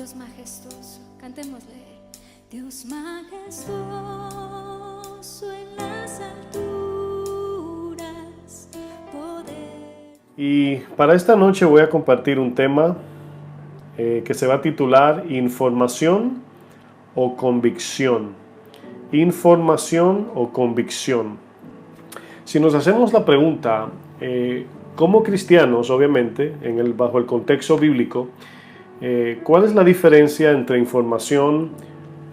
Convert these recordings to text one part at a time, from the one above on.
Dios majestuoso, cantémosle. Dios majestuoso en las alturas, poder. Y para esta noche voy a compartir un tema que se va a titular Información o Convicción. Información o convicción. Si nos hacemos la pregunta, como cristianos, obviamente, bajo el contexto bíblico, ¿cuál es la diferencia entre información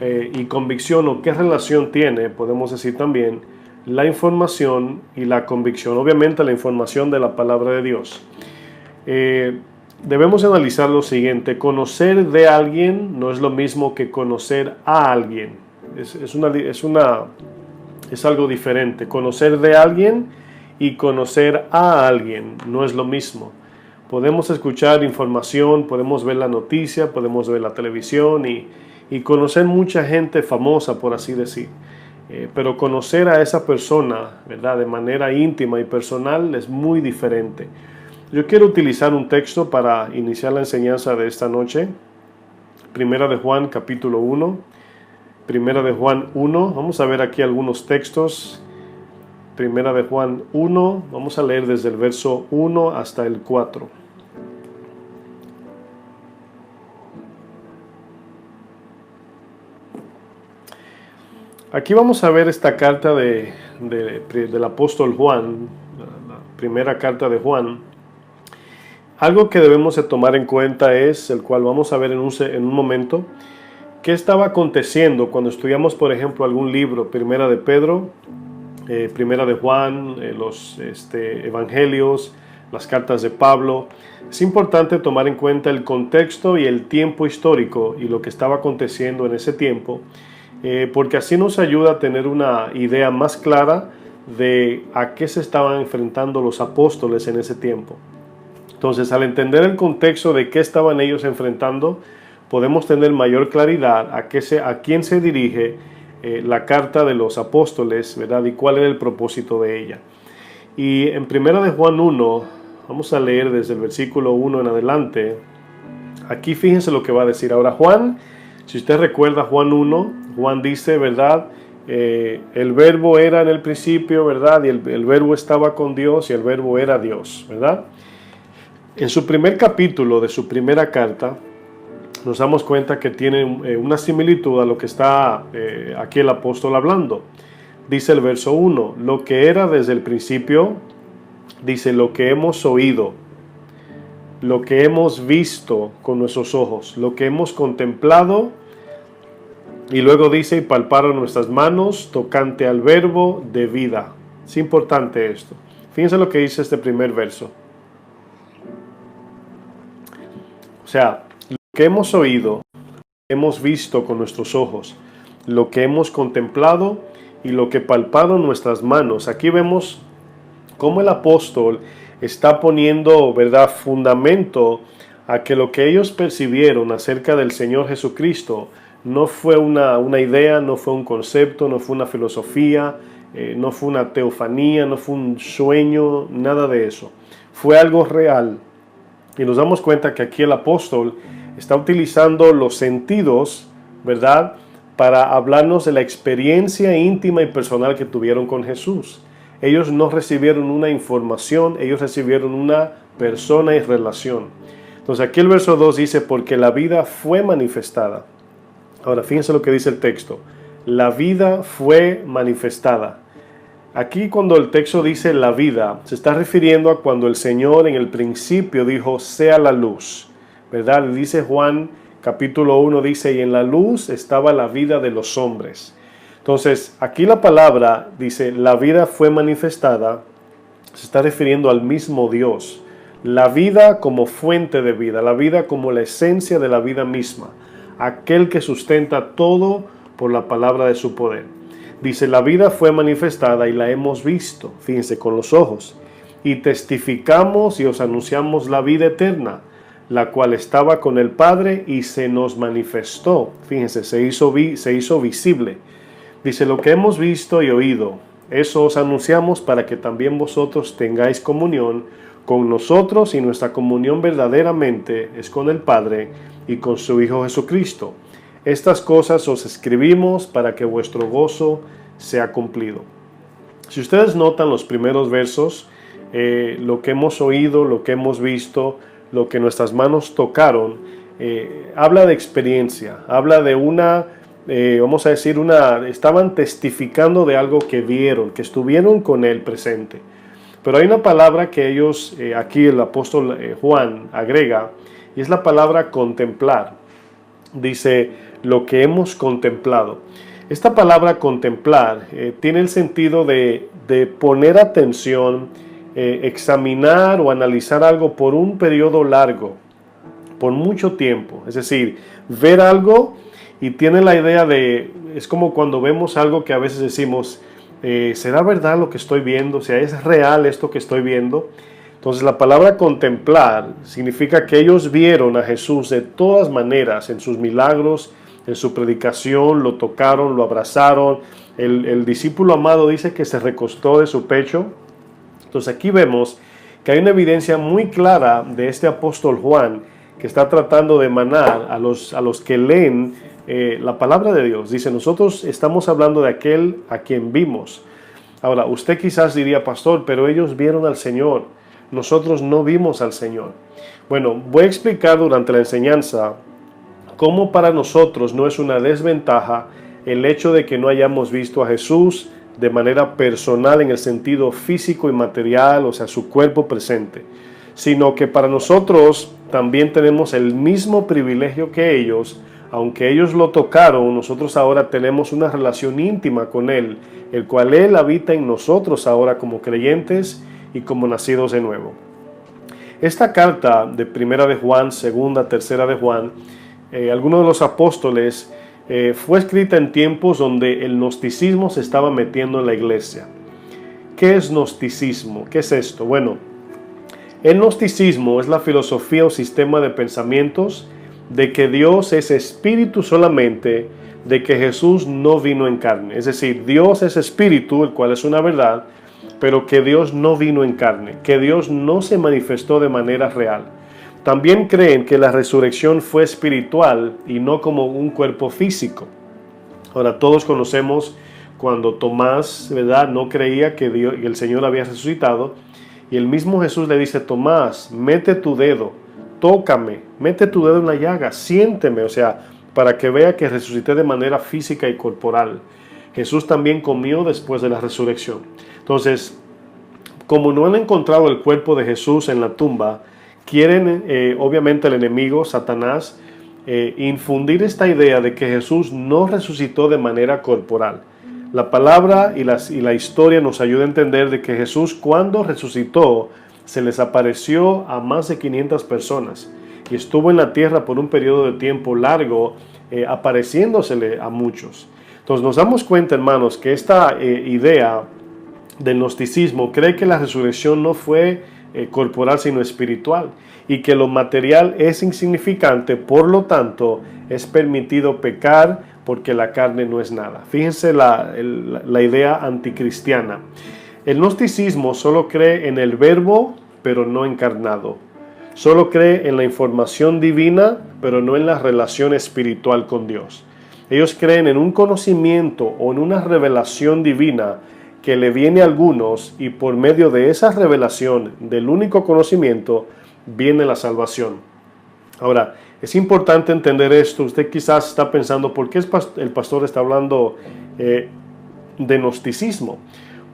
y convicción, o qué relación tiene, podemos decir también, la información y la convicción? Obviamente la información de la palabra de Dios. Debemos analizar lo siguiente: conocer de alguien no es lo mismo que conocer a alguien. Es algo diferente. Conocer de alguien y conocer a alguien no es lo mismo. Podemos escuchar información, podemos ver la noticia, podemos ver la televisión y conocer mucha gente famosa, por así decir. Pero conocer a esa persona, ¿verdad?, de manera íntima y personal es muy diferente. Yo quiero utilizar un texto para iniciar la enseñanza de esta noche. Primera de Juan, capítulo 1. Primera de Juan 1. Vamos a ver aquí algunos textos. Primera de Juan 1. Vamos a leer desde el verso 1 hasta el 4. Aquí vamos a ver esta carta del apóstol Juan, la primera carta de Juan. Algo que debemos de tomar en cuenta es, el cual vamos a ver en un momento, qué estaba aconteciendo cuando estudiamos, por ejemplo, algún libro, Primera de Pedro, Primera de Juan, los evangelios, las cartas de Pablo. Es importante tomar en cuenta el contexto y el tiempo histórico y lo que estaba aconteciendo en ese tiempo, porque así nos ayuda a tener una idea más clara de a qué se estaban enfrentando los apóstoles en ese tiempo. Entonces, al entender el contexto de qué estaban ellos enfrentando, podemos tener mayor claridad a quién se dirige la carta de los apóstoles, ¿verdad?, y cuál era el propósito de ella. Y en Primera de Juan 1, vamos a leer desde el versículo 1 en adelante. Aquí fíjense lo que va a decir. Ahora Juan, si usted recuerda Juan 1, Juan dice, ¿verdad?, el verbo era en el principio, ¿verdad?, y el verbo estaba con Dios y el verbo era Dios, ¿verdad? En su primer capítulo de su primera carta, nos damos cuenta que tiene una similitud a lo que está aquí el apóstol hablando. Dice el verso 1, lo que era desde el principio, dice, lo que hemos oído, lo que hemos visto con nuestros ojos, lo que hemos contemplado, y luego dice, y palparon nuestras manos tocante al verbo de vida. Es importante esto. Fíjense lo que dice este primer verso. O sea, lo que hemos oído, hemos visto con nuestros ojos, lo que hemos contemplado y lo que palparon nuestras manos. Aquí vemos cómo el apóstol está poniendo, ¿verdad?, fundamento a que lo que ellos percibieron acerca del Señor Jesucristo no fue una idea, no fue un concepto, no fue una filosofía, no fue una teofanía, no fue un sueño, nada de eso. Fue algo real. Y nos damos cuenta que aquí el apóstol está utilizando los sentidos, ¿verdad?, para hablarnos de la experiencia íntima y personal que tuvieron con Jesús. Ellos no recibieron una información, ellos recibieron una persona y relación. Entonces aquí el verso 2 dice, porque la vida fue manifestada. Ahora fíjense lo que dice el texto. La vida fue manifestada. Aquí cuando el texto dice la vida, se está refiriendo a cuando el Señor en el principio dijo, sea la luz, ¿verdad? Y dice Juan capítulo 1, dice, y en la luz estaba la vida de los hombres. Entonces, aquí la palabra dice, la vida fue manifestada, se está refiriendo al mismo Dios. La vida como fuente de vida, la vida como la esencia de la vida misma, aquel que sustenta todo por la palabra de su poder. Dice, la vida fue manifestada y la hemos visto, fíjense, con los ojos, y testificamos y os anunciamos la vida eterna, la cual estaba con el Padre y se nos manifestó, fíjense, se hizo visible. Dice, lo que hemos visto y oído, eso os anunciamos para que también vosotros tengáis comunión con nosotros y nuestra comunión verdaderamente es con el Padre y con su Hijo Jesucristo. Estas cosas os escribimos para que vuestro gozo sea cumplido. Si ustedes notan los primeros versos, lo que hemos oído, lo que hemos visto, lo que nuestras manos tocaron, habla de experiencia, habla de vamos a decir, estaban testificando de algo que vieron, que estuvieron con él presente. Pero hay una palabra que ellos, aquí el apóstol Juan agrega, y es la palabra contemplar. Dice, lo que hemos contemplado. Esta palabra contemplar tiene el sentido de poner atención, examinar o analizar algo por un periodo largo, por mucho tiempo. Es decir, ver algo y tiene la idea es como cuando vemos algo que a veces decimos, ¿será verdad lo que estoy viendo? O sea, ¿es real esto que estoy viendo? Entonces la palabra contemplar significa que ellos vieron a Jesús de todas maneras, en sus milagros, en su predicación, lo tocaron, lo abrazaron. El discípulo amado dice que se recostó de su pecho. Entonces aquí vemos que hay una evidencia muy clara de este apóstol Juan que está tratando de emanar a los que leen la palabra de Dios. Dice, nosotros estamos hablando de aquel a quien vimos. Ahora, usted quizás diría, pastor, pero ellos vieron al Señor. Nosotros no vimos al Señor. Bueno, voy a explicar durante la enseñanza cómo para nosotros no es una desventaja el hecho de que no hayamos visto a Jesús de manera personal en el sentido físico y material, o sea, su cuerpo presente, sino que para nosotros también tenemos el mismo privilegio que ellos. Aunque ellos lo tocaron, nosotros ahora tenemos una relación íntima con Él, el cual Él habita en nosotros ahora como creyentes y como nacidos de nuevo. Esta carta de Primera de Juan, Segunda, Tercera de Juan, algunos de los apóstoles, fue escrita en tiempos donde el gnosticismo se estaba metiendo en la iglesia. ¿Qué es gnosticismo? ¿Qué es esto? Bueno, el gnosticismo es la filosofía o sistema de pensamientos de que Dios es espíritu solamente, de que Jesús no vino en carne. Es decir, Dios es espíritu, el cual es una verdad, pero que Dios no vino en carne, que Dios no se manifestó de manera real. También creen que la resurrección fue espiritual y no como un cuerpo físico. Ahora, todos conocemos cuando Tomás, ¿verdad?, no creía que el Señor había resucitado, y el mismo Jesús le dice, Tomás, mete tu dedo, tócame, mete tu dedo en la llaga, siénteme, o sea, para que vea que resucité de manera física y corporal. Jesús también comió después de la resurrección. Entonces, como no han encontrado el cuerpo de Jesús en la tumba, quieren, obviamente el enemigo, Satanás, infundir esta idea de que Jesús no resucitó de manera corporal. La palabra y la historia nos ayuda a entender de que Jesús, cuando resucitó, se les apareció a más de 500 personas y estuvo en la tierra por un periodo de tiempo largo, apareciéndosele a muchos. Entonces nos damos cuenta, hermanos, que esta idea del gnosticismo cree que la resurrección no fue corporal sino espiritual, y que lo material es insignificante, por lo tanto es permitido pecar porque la carne no es nada. Fíjense la idea anticristiana. El gnosticismo solo cree en el verbo, pero no encarnado. Solo cree en la información divina, pero no en la relación espiritual con Dios. Ellos creen en un conocimiento o en una revelación divina que le viene a algunos, y por medio de esa revelación, del único conocimiento, viene la salvación. Ahora, es importante entender esto. Usted quizás está pensando, ¿por qué el pastor está hablando de gnosticismo?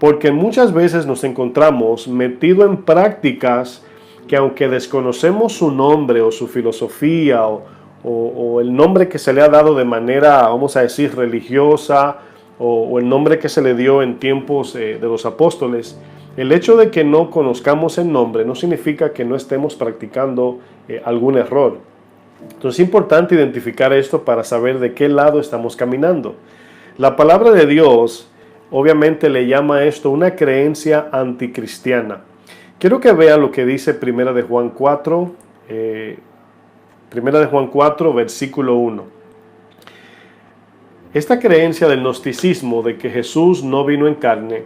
Porque muchas veces nos encontramos metidos en prácticas que, aunque desconocemos su nombre o su filosofía o el nombre que se le ha dado de manera, vamos a decir, religiosa, o el nombre que se le dio en tiempos de los apóstoles, el hecho de que no conozcamos el nombre no significa que no estemos practicando algún error. Entonces es importante identificar esto para saber de qué lado estamos caminando. La palabra de Dios obviamente le llama a esto una creencia anticristiana. Quiero que vea lo que dice Primera de Juan 4, versículo 1. Esta creencia del gnosticismo de que Jesús no vino en carne,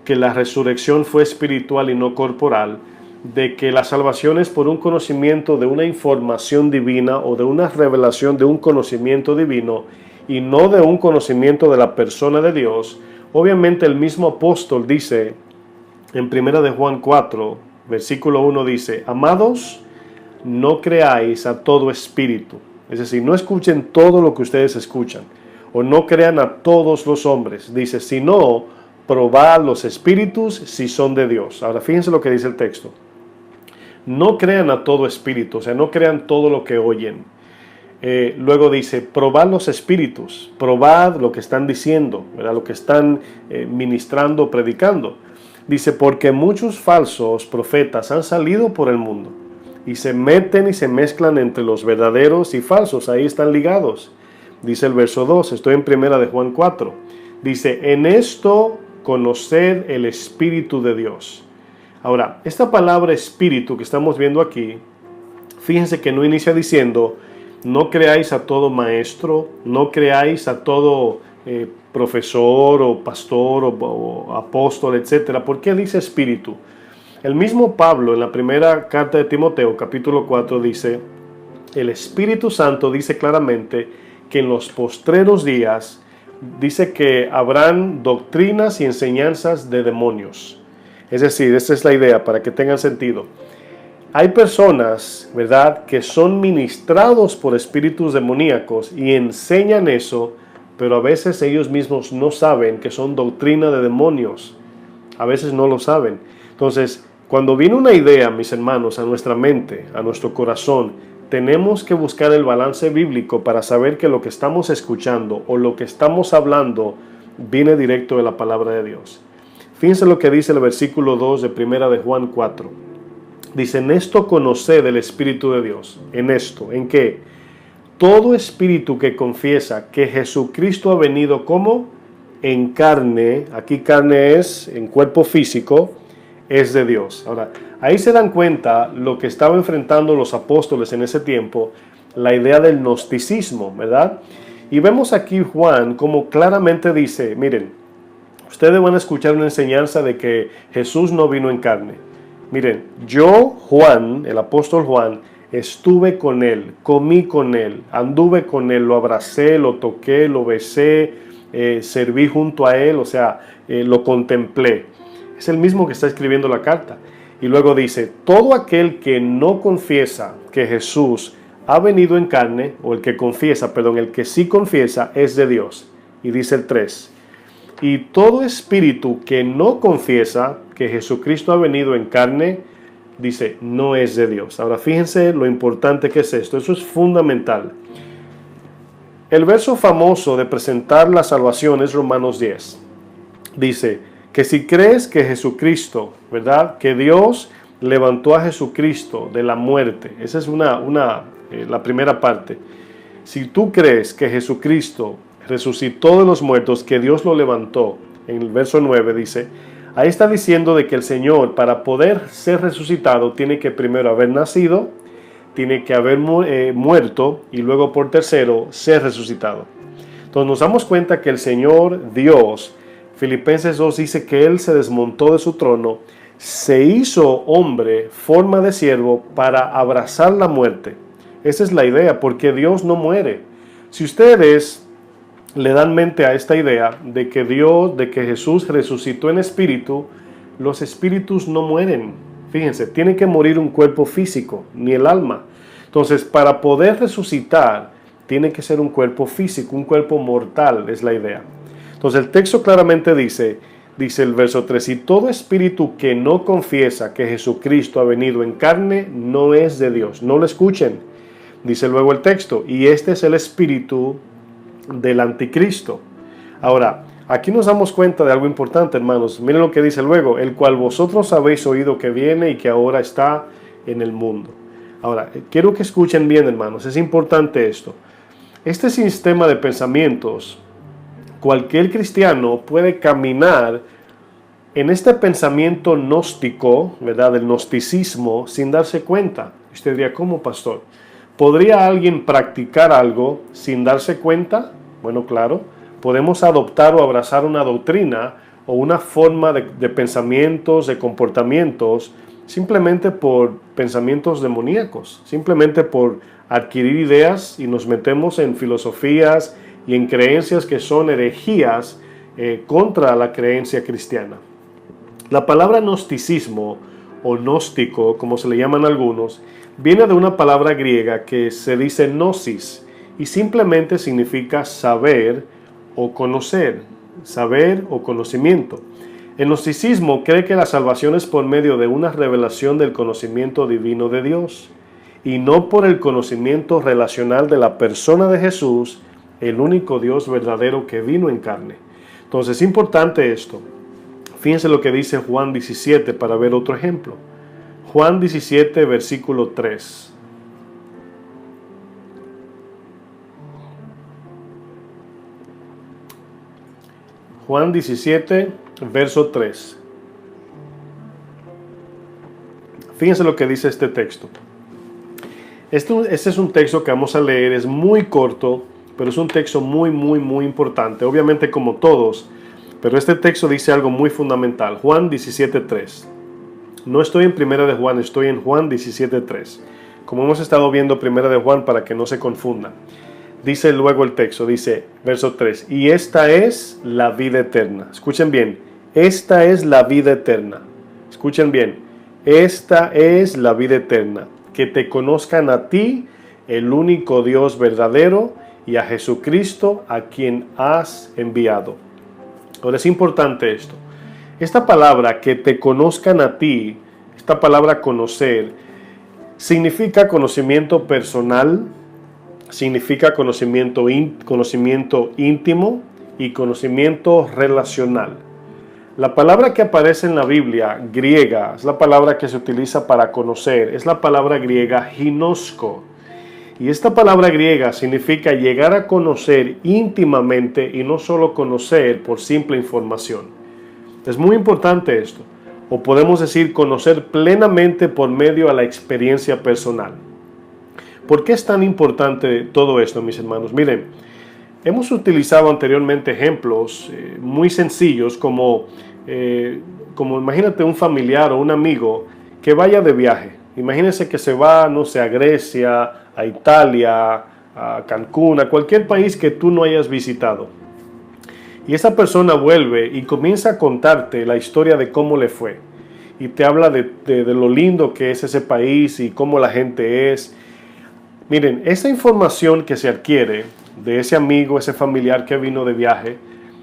que la resurrección fue espiritual y no corporal, de que la salvación es por un conocimiento de una información divina o de una revelación de un conocimiento divino y no de un conocimiento de la persona de Dios, obviamente el mismo apóstol dice en 1 de Juan 4, versículo 1 dice: amados, no creáis a todo espíritu. Es decir, no escuchen todo lo que ustedes escuchan, o no crean a todos los hombres. Dice, sino probad los espíritus si son de Dios. Ahora fíjense lo que dice el texto. No crean a todo espíritu, o sea, no crean todo lo que oyen. Luego dice, probad los espíritus, probad lo que están diciendo, ¿verdad? Lo que están ministrando, predicando. Dice, porque muchos falsos profetas han salido por el mundo y se meten y se mezclan entre los verdaderos y falsos, ahí están ligados. Dice el verso 2, estoy en 1 de Juan 4, dice, en esto conoced el Espíritu de Dios. Ahora, esta palabra espíritu que estamos viendo aquí, fíjense que no inicia diciendo, no creáis a todo maestro, no creáis a todo profesor o pastor o apóstol, etc. ¿Por qué dice espíritu? El mismo Pablo en la primera carta de Timoteo, capítulo 4, dice, el Espíritu Santo dice claramente que en los postreros días, dice que habrán doctrinas y enseñanzas de demonios. Es decir, esa es la idea para que tengan sentido. Hay personas, ¿verdad?, que son ministrados por espíritus demoníacos y enseñan eso, pero a veces ellos mismos no saben que son doctrina de demonios. A veces no lo saben. Entonces, cuando viene una idea, mis hermanos, a nuestra mente, a nuestro corazón, tenemos que buscar el balance bíblico para saber que lo que estamos escuchando o lo que estamos hablando viene directo de la palabra de Dios. Fíjense lo que dice el versículo 2 de 1 de Juan 4. Dice, en esto conoced el Espíritu de Dios. ¿En esto? ¿En qué? Todo espíritu que confiesa que Jesucristo ha venido como en carne, aquí carne es en cuerpo físico, es de Dios. Ahora, ahí se dan cuenta lo que estaban enfrentando los apóstoles en ese tiempo, la idea del gnosticismo, ¿verdad? Y vemos aquí Juan como claramente dice, miren, ustedes van a escuchar una enseñanza de que Jesús no vino en carne. Miren, yo, Juan, el apóstol Juan, estuve con él, comí con él, anduve con él, lo abracé, lo toqué, lo besé, serví junto a él, o sea, lo contemplé. Es el mismo que está escribiendo la carta. Y luego dice, todo aquel que no confiesa que Jesús ha venido en carne, o el que confiesa, perdón, el que sí confiesa es de Dios. Y dice el 3, y todo espíritu que no confiesa que Jesucristo ha venido en carne, dice, no es de Dios. Ahora fíjense lo importante que es esto, eso es fundamental. El verso famoso de presentar la salvación es Romanos 10. Dice que si crees que Jesucristo, ¿verdad? Que Dios levantó a Jesucristo de la muerte. Esa es la primera parte. Si tú crees que Jesucristo resucitó de los muertos, que Dios lo levantó, en el verso 9 dice, ahí está diciendo de que el Señor, para poder ser resucitado, tiene que primero haber nacido, tiene que haber muerto y luego por tercero ser resucitado. Entonces nos damos cuenta que el Señor Dios, Filipenses 2 dice que Él se desmontó de su trono, se hizo hombre, forma de siervo, para abrazar la muerte. Esa es la idea, porque Dios no muere. Si ustedes le dan mente a esta idea de que Jesús resucitó en espíritu, los espíritus no mueren. Fíjense, tiene que morir un cuerpo físico, ni el alma. Entonces, para poder resucitar, tiene que ser un cuerpo físico, un cuerpo mortal, es la idea. Entonces, el texto claramente dice el verso 3, y todo espíritu que no confiesa que Jesucristo ha venido en carne, no es de Dios. No lo escuchen. Dice luego el texto, y este es el espíritu del anticristo. Ahora, aquí nos damos cuenta de algo importante, hermanos. Miren lo que dice luego, el cual vosotros habéis oído que viene y que ahora está en el mundo. Ahora, quiero que escuchen bien, hermanos, es importante esto. Este sistema de pensamientos, cualquier cristiano puede caminar en este pensamiento gnóstico, ¿verdad?, del gnosticismo, sin darse cuenta. Usted diría, ¿cómo, pastor? ¿Podría alguien practicar algo sin darse cuenta? Bueno, claro, podemos adoptar o abrazar una doctrina o una forma de pensamientos, de comportamientos, simplemente por pensamientos demoníacos, simplemente por adquirir ideas y nos metemos en filosofías y en creencias que son herejías contra la creencia cristiana. La palabra gnosticismo o gnóstico, como se le llaman algunos, viene de una palabra griega que se dice gnosis y simplemente significa saber o conocer, saber o conocimiento. El gnosticismo cree que la salvación es por medio de una revelación del conocimiento divino de Dios y no por el conocimiento relacional de la persona de Jesús, el único Dios verdadero que vino en carne. Entonces es importante esto. Fíjense lo que dice Juan 17 para ver otro ejemplo. Juan 17, versículo 3. Juan 17, verso 3. Fíjense lo que dice este texto. Este es un texto que vamos a leer, es muy corto, pero es un texto muy importante. Obviamente como todos, pero este texto dice algo muy fundamental. Juan 17, 3. No estoy en Primera de Juan, estoy en Juan 17, 3. Como hemos estado viendo Primera de Juan para que no se confunda. Dice luego el texto, dice, verso 3, y esta es la vida eterna. Escuchen bien, esta es la vida eterna. Escuchen bien, esta es la vida eterna. Que te conozcan a ti, el único Dios verdadero, y a Jesucristo, a quien has enviado. Ahora es importante esto. Esta palabra, que te conozcan a ti, esta palabra conocer, significa conocimiento personal, significa conocimiento íntimo y conocimiento relacional. La palabra que aparece en la Biblia griega es la palabra que se utiliza para conocer, es la palabra griega ginosko. Y esta palabra griega significa llegar a conocer íntimamente y no solo conocer por simple información. Es muy importante esto, o podemos decir conocer plenamente por medio de la experiencia personal. ¿Por qué es tan importante todo esto, mis hermanos? Miren, hemos utilizado anteriormente ejemplos muy sencillos como imagínate un familiar o un amigo que vaya de viaje. Imagínense que se va, no sé, a Grecia, a Italia, a Cancún, a cualquier país que tú no hayas visitado. Y esa persona vuelve y comienza a contarte la historia de cómo le fue. Y te habla de lo lindo que es ese país y cómo la gente es. Miren, esa información que se adquiere de ese amigo, ese familiar que vino de viaje,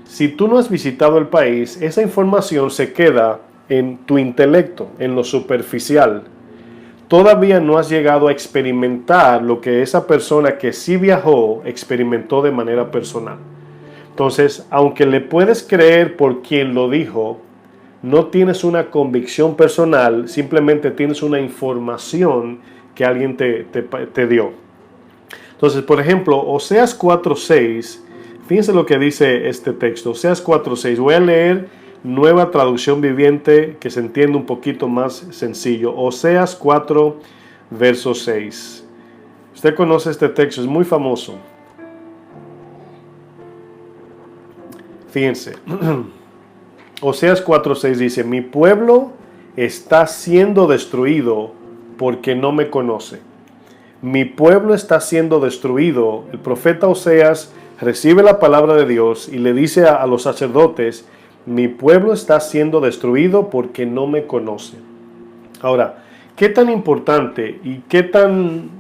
si tú no has visitado el país, esa información se queda en tu intelecto, en lo superficial. Todavía no has llegado a experimentar lo que esa persona que sí viajó experimentó de manera personal. Entonces, aunque le puedes creer por quien lo dijo, no tienes una convicción personal, simplemente tienes una información que alguien te dio. Entonces, por ejemplo, Oseas 4:6, fíjense lo que dice este texto, Oseas 4:6, voy a leer Nueva Traducción Viviente que se entiende un poquito más sencillo. Oseas 4, verso 6. Usted conoce este texto, es muy famoso. Fíjense, Oseas 4:6 dice, mi pueblo está siendo destruido porque no me conoce. Mi pueblo está siendo destruido. El profeta Oseas recibe la palabra de Dios y le dice a los sacerdotes, mi pueblo está siendo destruido porque no me conoce. Ahora, ¿qué tan importante y qué tan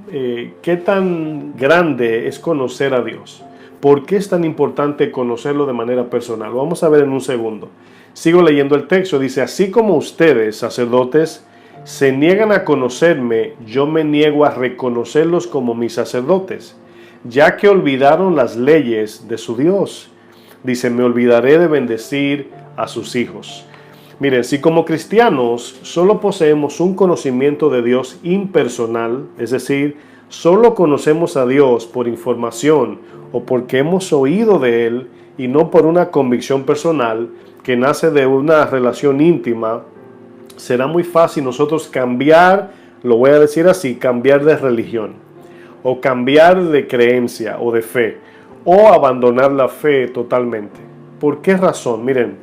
grande es conocer a Dios? ¿Por qué es tan importante conocerlo de manera personal? Lo vamos a ver en un segundo. Sigo leyendo el texto. Dice, así como ustedes, sacerdotes, se niegan a conocerme, yo me niego a reconocerlos como mis sacerdotes, ya que olvidaron las leyes de su Dios. Dice, me olvidaré de bendecir a sus hijos. Miren, si como cristianos solo poseemos un conocimiento de Dios impersonal, es decir, solo conocemos a Dios por información o porque hemos oído de Él y no por una convicción personal que nace de una relación íntima, será muy fácil nosotros cambiar, lo voy a decir así, cambiar de religión o cambiar de creencia o de fe o abandonar la fe totalmente. ¿Por qué razón? Miren,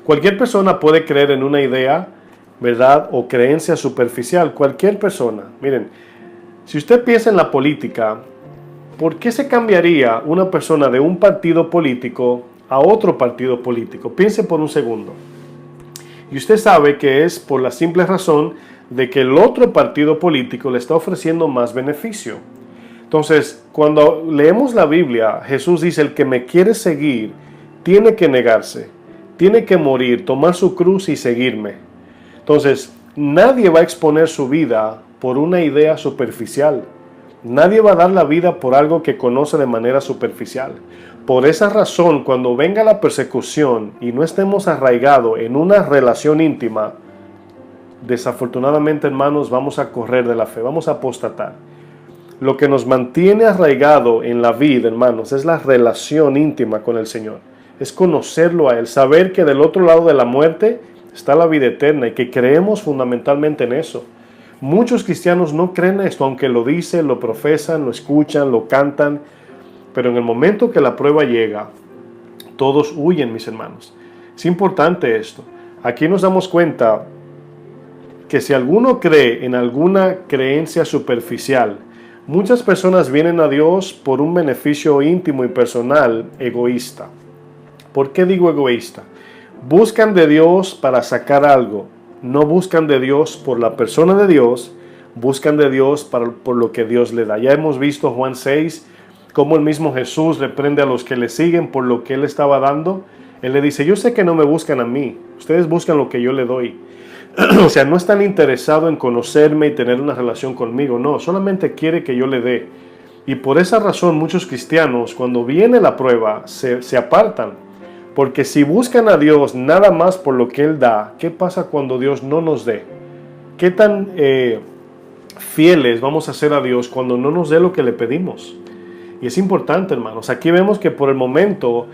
cualquier persona puede creer en una idea ¿verdad? O creencia superficial. Cualquier persona. Miren, si usted piensa en la política, ¿por qué se cambiaría una persona de un partido político a otro partido político? Piense por un segundo. Y usted sabe que es por la simple razón de que el otro partido político le está ofreciendo más beneficio. Entonces, cuando leemos la Biblia, Jesús dice, el que me quiere seguir tiene que negarse, tiene que morir, tomar su cruz y seguirme. Entonces, nadie va a exponer su vida por una idea superficial. Nadie va a dar la vida por algo que conoce de manera superficial. Por esa razón, cuando venga la persecución y no estemos arraigados en una relación íntima, desafortunadamente, hermanos, vamos a correr de la fe, vamos a apostatar. Lo que nos mantiene arraigado en la vida, hermanos, es la relación íntima con el Señor. Es conocerlo a Él, saber que del otro lado de la muerte está la vida eterna y que creemos fundamentalmente en eso. Muchos cristianos no creen esto, aunque lo dicen, lo profesan, lo escuchan, lo cantan, pero en el momento que la prueba llega, todos huyen, mis hermanos. Es importante esto. Aquí nos damos cuenta que si alguno cree en alguna creencia superficial, muchas personas vienen a Dios por un beneficio íntimo y personal egoísta. ¿Por qué digo egoísta? Buscan de Dios para sacar algo. No buscan de Dios por la persona de Dios, buscan de Dios por lo que Dios le da. Ya hemos visto Juan 6, cómo el mismo Jesús reprende a los que le siguen por lo que Él estaba dando. Él le dice, yo sé que no me buscan a mí, ustedes buscan lo que yo le doy. O sea, no están interesados en conocerme y tener una relación conmigo, no, solamente quiere que yo le dé. Y por esa razón muchos cristianos, cuando viene la prueba, se apartan. Porque si buscan a Dios nada más por lo que Él da, ¿qué pasa cuando Dios no nos dé? ¿Qué tan fieles vamos a ser a Dios cuando no nos dé lo que le pedimos? Y es importante, hermanos. Aquí vemos que por el momento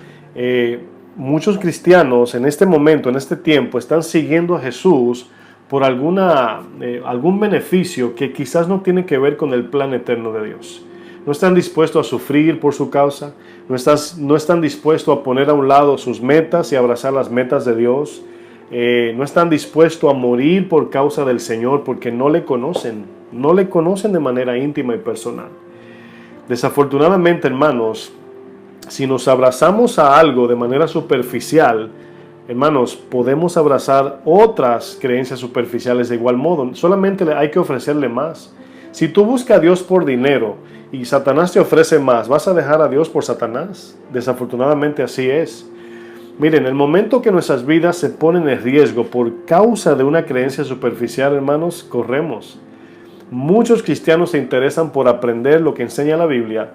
muchos cristianos en este momento, en este tiempo, están siguiendo a Jesús por algún beneficio que quizás no tiene que ver con el plan eterno de Dios. No están dispuestos a sufrir por su causa, no están dispuestos a poner a un lado sus metas y abrazar las metas de Dios, no están dispuestos a morir por causa del Señor porque no le conocen de manera íntima y personal. Desafortunadamente, hermanos, si nos abrazamos a algo de manera superficial, hermanos, podemos abrazar otras creencias superficiales de igual modo. Solamente hay que ofrecerle más. Si tú buscas a Dios por dinero y Satanás te ofrece más, ¿vas a dejar a Dios por Satanás? Desafortunadamente así es. Miren, el momento que nuestras vidas se ponen en riesgo por causa de una creencia superficial, hermanos, corremos. Muchos cristianos se interesan por aprender lo que enseña la Biblia,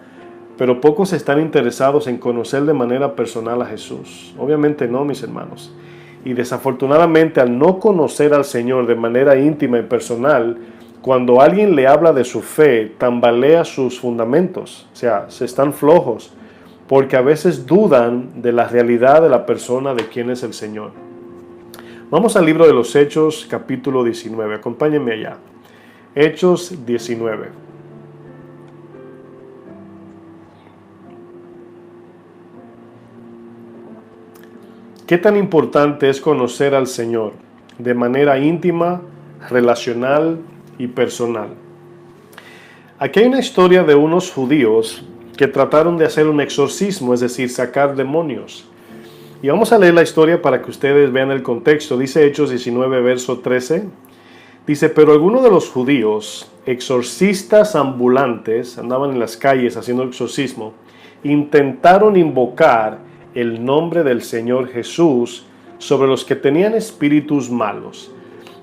pero pocos están interesados en conocer de manera personal a Jesús. Obviamente no, mis hermanos. Y desafortunadamente, al no conocer al Señor de manera íntima y personal, cuando alguien le habla de su fe, tambalea sus fundamentos. O sea, se están flojos, porque a veces dudan de la realidad de la persona de quién es el Señor. Vamos al libro de los Hechos, capítulo 19. Acompáñenme allá. Hechos 19. ¿Qué tan importante es conocer al Señor de manera íntima, relacional y personal? Aquí hay una historia de unos judíos que trataron de hacer un exorcismo, es decir, sacar demonios. Y vamos a leer la historia para que ustedes vean el contexto. Dice Hechos 19, verso 13. Dice, pero algunos de los judíos, exorcistas ambulantes, andaban en las calles haciendo exorcismo, intentaron invocar el nombre del Señor Jesús sobre los que tenían espíritus malos.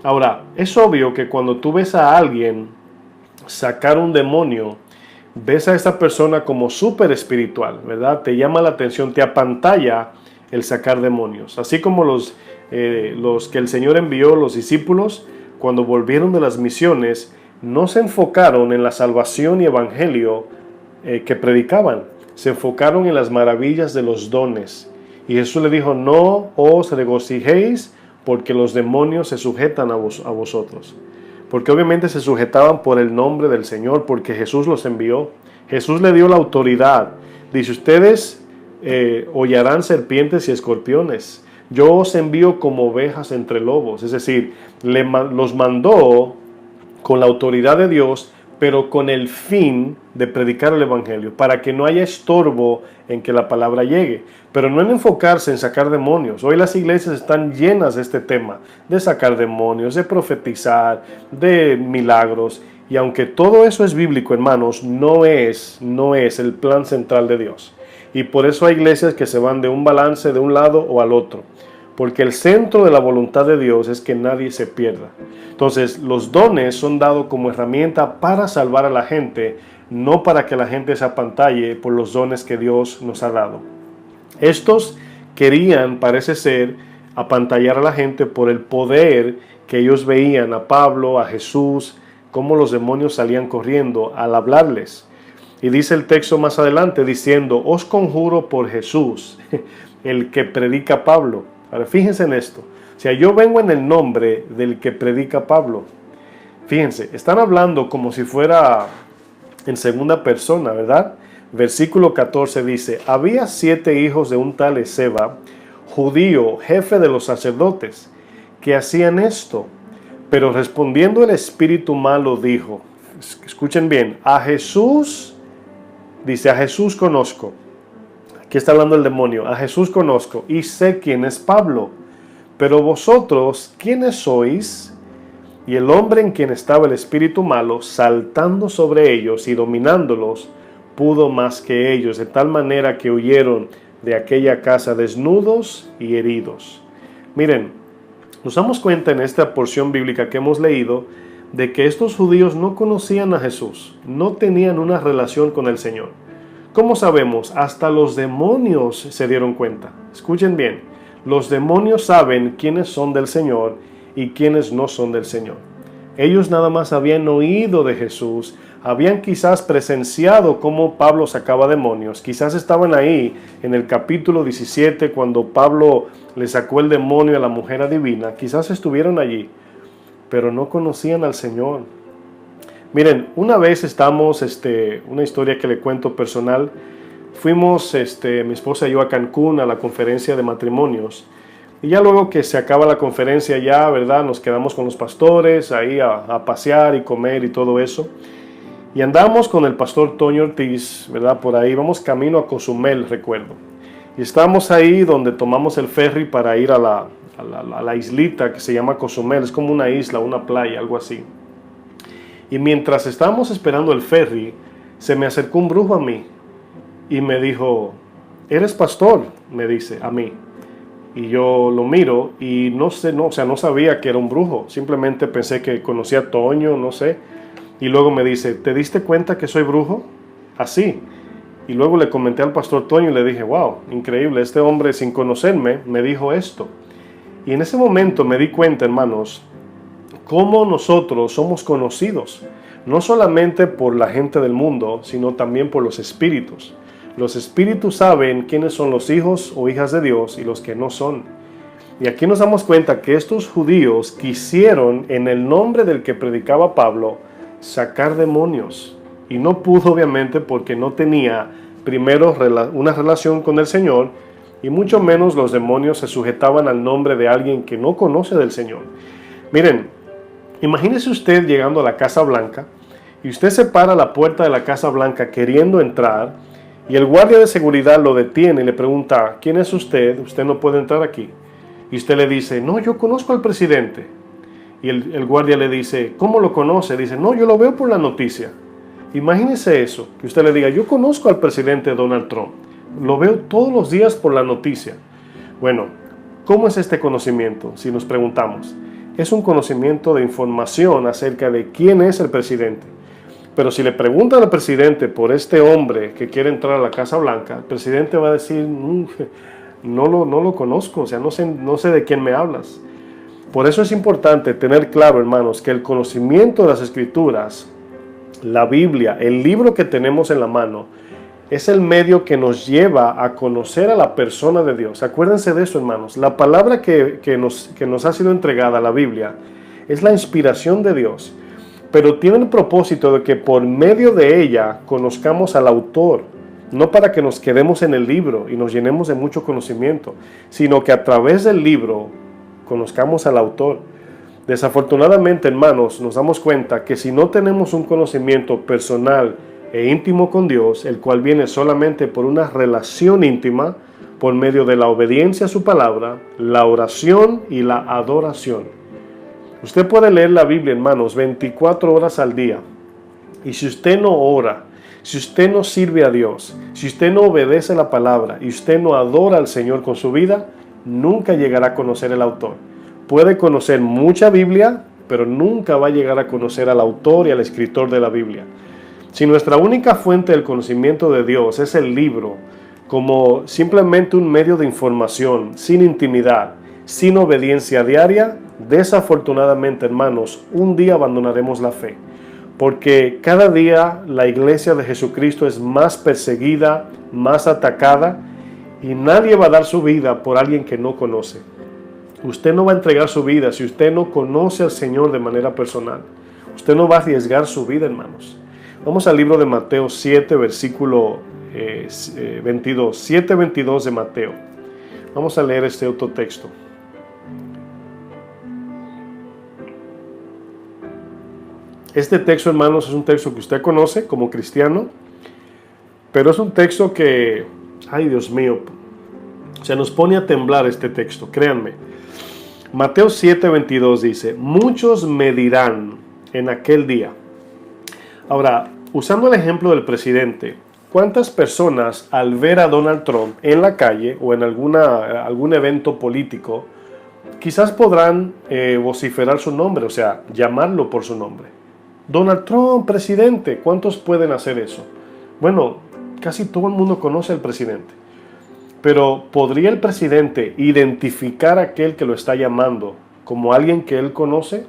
Ahora, es obvio que cuando tú ves a alguien sacar un demonio, ves a esta persona como súper espiritual, ¿verdad? Te llama la atención, te apantalla el sacar demonios. Así como los que el Señor envió, los discípulos, cuando volvieron de las misiones, no se enfocaron en la salvación y evangelio que predicaban. Se enfocaron en las maravillas de los dones. Y Jesús le dijo, no os regocijéis porque los demonios se sujetan a vosotros. Porque obviamente se sujetaban por el nombre del Señor, porque Jesús los envió. Jesús le dio la autoridad. Dice, ustedes hollarán serpientes y escorpiones. yo os envío como ovejas entre lobos. Es decir, los mandó con la autoridad de Dios, pero con el fin de predicar el evangelio, para que no haya estorbo en que la palabra llegue, pero no en enfocarse en sacar demonios. Hoy las iglesias están llenas de este tema, de sacar demonios, de profetizar, de milagros, y aunque todo eso es bíblico, hermanos, no es el plan central de Dios. Y por eso hay iglesias que se van de un balance de un lado o al otro, porque el centro de la voluntad de Dios es que nadie se pierda. Entonces, los dones son dados como herramienta para salvar a la gente, no para que la gente se apantalle por los dones que Dios nos ha dado. Estos querían, parece ser, apantallar a la gente por el poder que ellos veían a Pablo, a Jesús, cómo los demonios salían corriendo al hablarles. Y dice el texto más adelante diciendo, os conjuro por Jesús, el que predica Pablo. Ahora fíjense en esto. O sea, yo vengo en el nombre del que predica Pablo. Fíjense, están hablando como si fuera en segunda persona, ¿verdad? Versículo 14 dice, había 7 hijos de un tal Esceva, judío, jefe de los sacerdotes, que hacían esto. Pero respondiendo el espíritu malo dijo, escuchen bien, a Jesús, dice, a Jesús conozco. Aquí está hablando el demonio, a Jesús conozco y sé quién es Pablo. Pero vosotros, ¿quiénes sois? Y el hombre en quien estaba el espíritu malo, saltando sobre ellos y dominándolos, pudo más que ellos, de tal manera que huyeron de aquella casa desnudos y heridos. Miren, nos damos cuenta en esta porción bíblica que hemos leído de que estos judíos no conocían a Jesús, no tenían una relación con el Señor. ¿Cómo sabemos? Hasta los demonios se dieron cuenta. Escuchen bien, los demonios saben quiénes son del Señor y quiénes no son del Señor. Ellos nada más habían oído de Jesús, habían quizás presenciado cómo Pablo sacaba demonios, quizás estaban ahí en el capítulo 17 cuando Pablo le sacó el demonio a la mujer adivina, quizás estuvieron allí, pero no conocían al Señor. Miren, una vez estamos, una historia que le cuento personal, fuimos mi esposa y yo a Cancún a la conferencia de matrimonios. Y ya luego que se acaba la conferencia ya, ¿verdad? Nos quedamos con los pastores ahí a pasear y comer y todo eso. Y andamos con el pastor Toño Ortiz, ¿verdad? Por ahí, vamos camino a Cozumel, recuerdo. Y estábamos ahí donde tomamos el ferry para ir a la islita que se llama Cozumel. Es como una isla, una playa, algo así. Y mientras estábamos esperando el ferry, se me acercó un brujo a mí. Y me dijo, ¿eres pastor? Me dice, a mí. Y yo lo miro y no sabía que era un brujo. Simplemente pensé que conocía a Toño, no sé. Y luego me dice, ¿te diste cuenta que soy brujo? Así. Y luego le comenté al pastor Toño y le dije, wow, increíble, este hombre sin conocerme me dijo esto. Y en ese momento me di cuenta, hermanos, cómo nosotros somos conocidos, no solamente por la gente del mundo, sino también por los espíritus. Los espíritus saben quiénes son los hijos o hijas de Dios y los que no son. Y aquí nos damos cuenta que estos judíos quisieron, en el nombre del que predicaba Pablo, sacar demonios. Y no pudo, obviamente, porque no tenía primero una relación con el Señor, y mucho menos los demonios se sujetaban al nombre de alguien que no conoce del Señor. Miren, imagínese usted llegando a la Casa Blanca, y usted se para a la puerta de la Casa Blanca queriendo entrar, y el guardia de seguridad lo detiene y le pregunta, ¿quién es usted? Usted no puede entrar aquí. Y usted le dice, no, yo conozco al presidente. Y el guardia le dice, ¿cómo lo conoce? Dice, no, yo lo veo por la noticia. Imagínese eso, que usted le diga, yo conozco al presidente Donald Trump. Lo veo todos los días por la noticia. Bueno, ¿cómo es este conocimiento? Si nos preguntamos. Es un conocimiento de información acerca de quién es el presidente. Pero si le preguntan al presidente por este hombre que quiere entrar a la Casa Blanca, el presidente va a decir, no lo conozco, o sea, no sé de quién me hablas. Por eso es importante tener claro, hermanos, que el conocimiento de las Escrituras, la Biblia, el libro que tenemos en la mano, es el medio que nos lleva a conocer a la persona de Dios. Acuérdense de eso, hermanos. La palabra que nos ha sido entregada, la Biblia, es la inspiración de Dios. Pero tiene el propósito de que por medio de ella conozcamos al autor. no para que nos quedemos en el libro y nos llenemos de mucho conocimiento, sino que a través del libro conozcamos al autor. Desafortunadamente, hermanos, nos damos cuenta que si no tenemos un conocimiento personal e íntimo con Dios, el cual viene solamente por una relación íntima, por medio de la obediencia a su palabra, la oración y la adoración. Usted puede leer la Biblia, hermanos, 24 horas al día. Y si usted no ora, si usted no sirve a Dios, si usted no obedece la palabra y usted no adora al Señor con su vida, nunca llegará a conocer el autor. Puede conocer mucha Biblia, pero nunca va a llegar a conocer al autor y al escritor de la Biblia. Si nuestra única fuente del conocimiento de Dios es el libro, como simplemente un medio de información, sin intimidad, sin obediencia diaria, desafortunadamente, hermanos, un día abandonaremos la fe. Porque cada día la iglesia de Jesucristo es más perseguida, más atacada, y nadie va a dar su vida por alguien que no conoce. Usted no va a entregar su vida si usted no conoce al Señor de manera personal. Usted no va a arriesgar su vida, hermanos. Vamos al libro de Mateo 7, versículo 22. 7:22 de Mateo. Vamos a leer este otro texto. Este texto, hermanos, es un texto que usted conoce como cristiano, pero es un texto que, ay Dios mío, se nos pone a temblar este texto, créanme. Mateo 7:22 dice, muchos me dirán en aquel día. Ahora, usando el ejemplo del presidente, ¿cuántas personas al ver a Donald Trump en la calle o en algún evento político, quizás podrán vociferar su nombre, o sea, llamarlo por su nombre? Donald Trump, presidente, ¿cuántos pueden hacer eso? Bueno, casi todo el mundo conoce al presidente. Pero ¿podría el presidente identificar a aquel que lo está llamando como alguien que él conoce?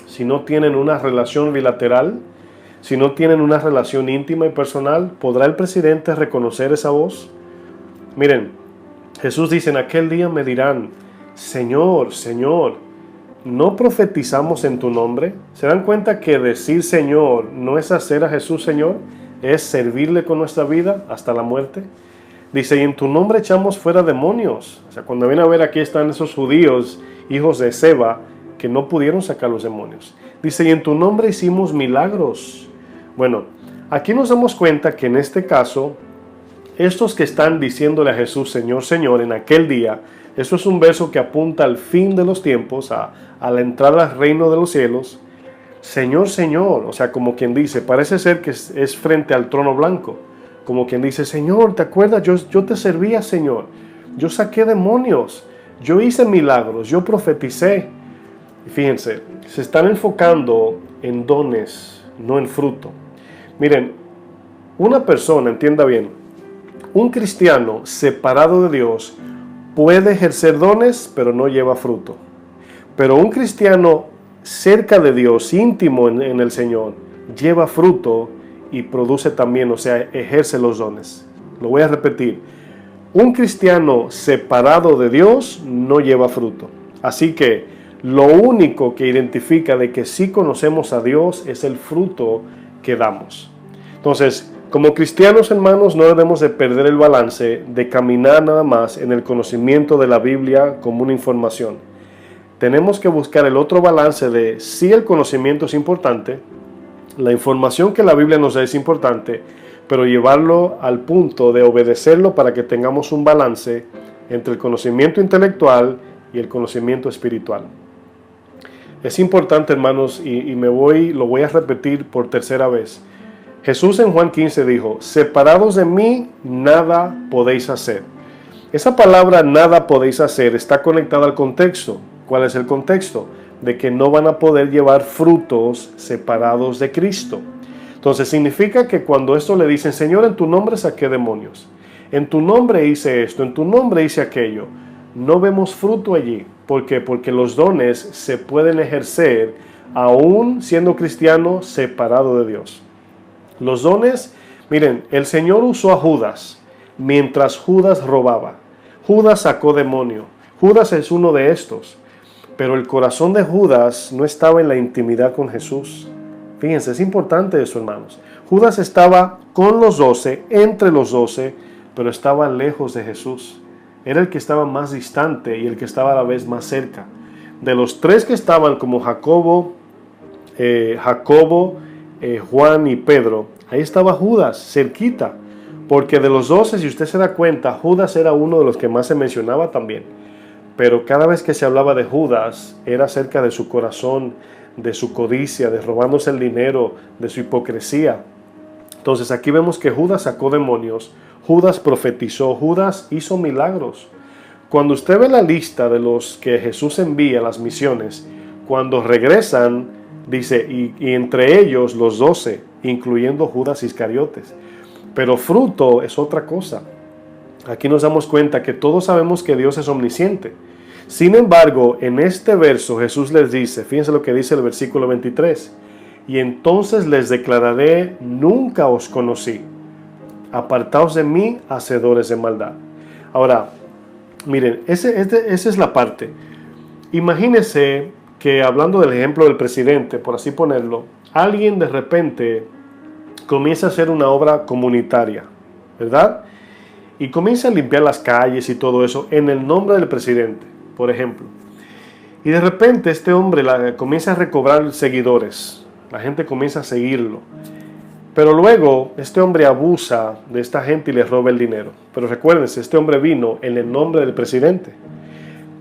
Si no tienen una relación bilateral, si no tienen una relación íntima y personal, ¿podrá el presidente reconocer esa voz? Miren, Jesús dice, en aquel día me dirán, Señor, Señor, ¿no profetizamos en tu nombre? ¿Se dan cuenta que decir Señor no es hacer a Jesús Señor? Es servirle con nuestra vida hasta la muerte. Dice, y en tu nombre echamos fuera demonios. O sea, cuando viene a ver, aquí están esos judíos, hijos de Seba, que no pudieron sacar los demonios. Dice, y en tu nombre hicimos milagros. Bueno, aquí nos damos cuenta que en este caso, estos que están diciéndole a Jesús, Señor, Señor, en aquel día, eso es un verso que apunta al fin de los tiempos, a la entrada al reino de los cielos. Señor, Señor, o sea, como quien dice, parece ser que es frente al trono blanco. Como quien dice, Señor, ¿te acuerdas? Yo te servía, Señor. Yo saqué demonios. Yo hice milagros. Yo profeticé. Y fíjense, se están enfocando en dones, no en fruto. Miren, una persona, entienda bien, un cristiano separado de Dios puede ejercer dones, pero no lleva fruto. Pero un cristiano cerca de Dios, íntimo en el Señor, lleva fruto y produce también, o sea, ejerce los dones. Lo voy a repetir. Un cristiano separado de Dios no lleva fruto. Así que lo único que identifica de que sí conocemos a Dios es el fruto que damos. Entonces, como cristianos, hermanos, no debemos de perder el balance de caminar nada más en el conocimiento de la Biblia como una información. Tenemos que buscar el otro balance de sí, el conocimiento es importante, la información que la Biblia nos da es importante, pero llevarlo al punto de obedecerlo para que tengamos un balance entre el conocimiento intelectual y el conocimiento espiritual. Es importante, hermanos, y lo voy a repetir por tercera vez. Jesús en Juan 15 dijo, separados de mí, nada podéis hacer. Esa palabra nada podéis hacer está conectada al contexto. ¿Cuál es el contexto? De que no van a poder llevar frutos separados de Cristo. Entonces significa que cuando esto le dicen, Señor, en tu nombre saqué demonios, en tu nombre hice esto, en tu nombre hice aquello, no vemos fruto allí. ¿Por qué? Porque los dones se pueden ejercer aún siendo cristiano separado de Dios. Los dones, miren, el Señor usó a Judas mientras Judas robaba. Judas sacó demonio. Judas es uno de estos. Pero el corazón de Judas no estaba en la intimidad con Jesús. Fíjense, es importante eso, hermanos. Judas estaba con los 12, entre los 12, pero estaba lejos de Jesús. Era el que estaba más distante y el que estaba a la vez más cerca. De los tres que estaban como Jacobo, Juan y Pedro, ahí estaba Judas, cerquita. Porque de los 12, si usted se da cuenta, Judas era uno de los que más se mencionaba también. Pero cada vez que se hablaba de Judas, era acerca de su corazón, de su codicia, de robándose el dinero, de su hipocresía. Entonces aquí vemos que Judas sacó demonios, Judas profetizó, Judas hizo milagros. Cuando usted ve la lista de los que Jesús envía a las misiones, cuando regresan, dice, y entre ellos los 12, incluyendo Judas Iscariotes. Pero fruto es otra cosa. Aquí nos damos cuenta que todos sabemos que Dios es omnisciente. Sin embargo, en este verso Jesús les dice, fíjense lo que dice el versículo 23, y entonces les declararé, nunca os conocí, apartaos de mí, hacedores de maldad. Ahora, miren, esa es la parte. Imagínense que, hablando del ejemplo del presidente, por así ponerlo, alguien de repente comienza a hacer una obra comunitaria, ¿verdad? Y comienza a limpiar las calles y todo eso en el nombre del presidente, por ejemplo. Y de repente este hombre comienza a recobrar seguidores. La gente comienza a seguirlo. Pero luego este hombre abusa de esta gente y les roba el dinero. Pero recuérdense, este hombre vino en el nombre del presidente.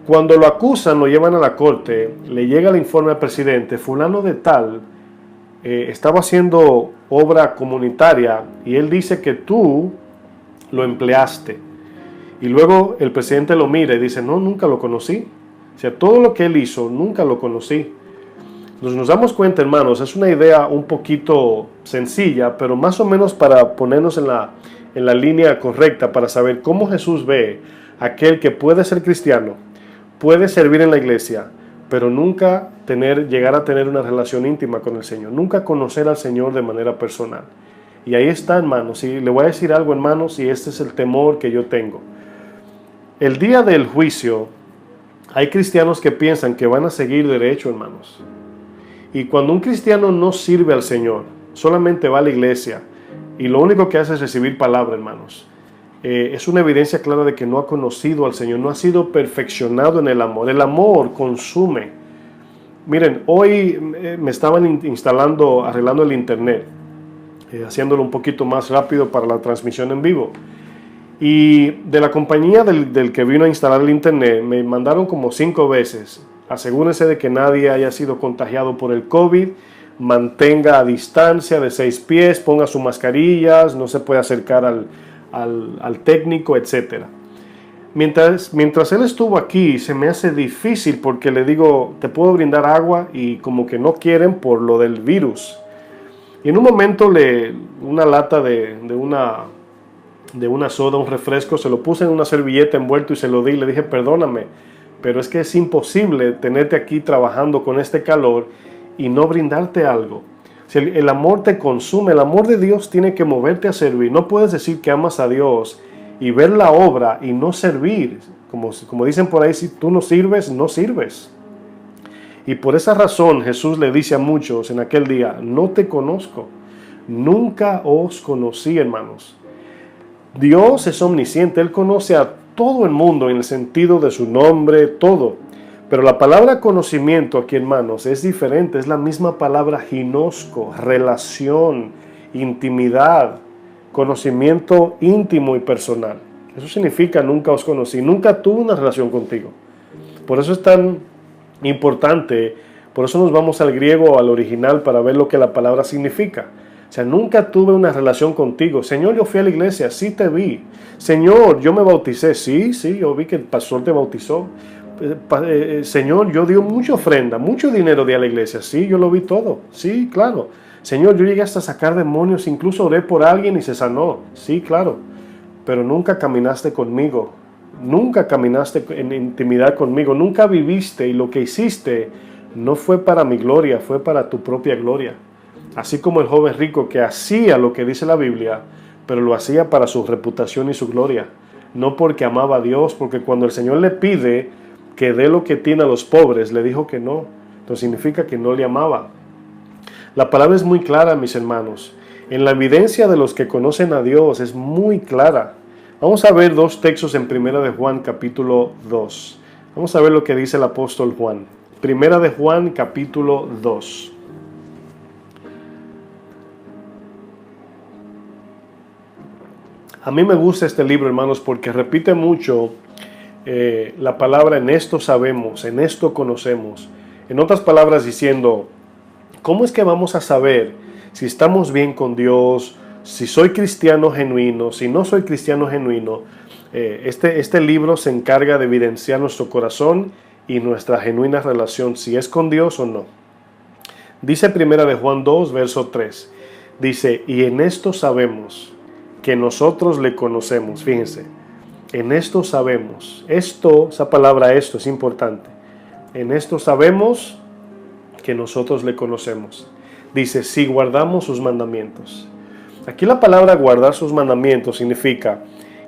Cuando lo acusan, lo llevan a la corte, le llega el informe al presidente, fulano de tal estaba haciendo obra comunitaria y él dice que tú lo empleaste. Y luego el presidente lo mira y dice, no, nunca lo conocí. O sea, todo lo que él hizo, nunca lo conocí. Entonces nos damos cuenta, hermanos, es una idea un poquito sencilla, pero más o menos para ponernos en la línea correcta, para saber cómo Jesús ve a aquel que puede ser cristiano, puede servir en la iglesia, pero nunca llegar a tener una relación íntima con el Señor, nunca conocer al Señor de manera personal. Y ahí está, hermanos, y le voy a decir algo, hermanos, y este es el temor que yo tengo. El día del juicio, hay cristianos que piensan que van a seguir derecho, hermanos. Y cuando un cristiano no sirve al Señor, solamente va a la iglesia, y lo único que hace es recibir palabra, hermanos, es una evidencia clara de que no ha conocido al Señor, no ha sido perfeccionado en el amor. El amor consume. Miren, hoy me estaban arreglando el internet, haciéndolo un poquito más rápido para la transmisión en vivo. Y de la compañía del que vino a instalar el internet, me mandaron como 5 veces. Asegúrense de que nadie haya sido contagiado por el COVID, mantenga a distancia de 6 pies, ponga sus mascarillas, no se puede acercar al técnico, etc. Mientras él estuvo aquí, se me hace difícil porque le digo, te puedo brindar agua, y como que no quieren por lo del virus. Y en un momento una lata de una soda, un refresco, se lo puse en una servilleta envuelto y se lo di. Le dije, perdóname, pero es que es imposible tenerte aquí trabajando con este calor y no brindarte algo. Si el amor te consume, el amor de Dios tiene que moverte a servir. No puedes decir que amas a Dios y ver la obra y no servir. Como dicen por ahí, si tú no sirves, no sirves. Y por esa razón Jesús le dice a muchos en aquel día, no te conozco, nunca os conocí, hermanos. Dios es omnisciente, Él conoce a todo el mundo en el sentido de su nombre, todo. Pero la palabra conocimiento aquí, hermanos, es diferente, es la misma palabra ginosco, relación, intimidad, conocimiento íntimo y personal. Eso significa nunca os conocí, nunca tuve una relación contigo. Por eso es tan importante, por eso nos vamos al griego, al original, para ver lo que la palabra significa. O sea, nunca tuve una relación contigo. Señor, yo fui a la iglesia, sí te vi. Señor, yo me bauticé, sí, yo vi que el pastor te bautizó. Señor, yo di mucha ofrenda, mucho dinero di a la iglesia, sí, yo lo vi todo, sí, claro. Señor, yo llegué hasta a sacar demonios, incluso oré por alguien y se sanó, sí, claro. Pero nunca caminaste conmigo, nunca caminaste en intimidad conmigo, nunca viviste, y lo que hiciste no fue para mi gloria, fue para tu propia gloria. Así como el joven rico que hacía lo que dice la Biblia, pero lo hacía para su reputación y su gloria, no porque amaba a Dios, porque cuando el Señor le pide que dé lo que tiene a los pobres, le dijo que no. Entonces significa que no le amaba. La palabra es muy clara, mis hermanos. En la evidencia de los que conocen a Dios es muy clara. Vamos a ver dos textos en Primera de Juan capítulo 2. Vamos a ver lo que dice el apóstol Juan. Primera de Juan capítulo 2. A mí me gusta este libro, hermanos, porque repite mucho la palabra en esto sabemos, en esto conocemos. En otras palabras diciendo, ¿cómo es que vamos a saber si estamos bien con Dios, si soy cristiano genuino, si no soy cristiano genuino? Este libro se encarga de evidenciar nuestro corazón y nuestra genuina relación, si es con Dios o no. Dice Primera de Juan 2, verso 3. Dice, y en esto sabemos que nosotros le conocemos. Fíjense, en esto sabemos. Esa palabra esto es importante. En esto sabemos que nosotros le conocemos. Dice, si guardamos sus mandamientos. Aquí la palabra guardar sus mandamientos significa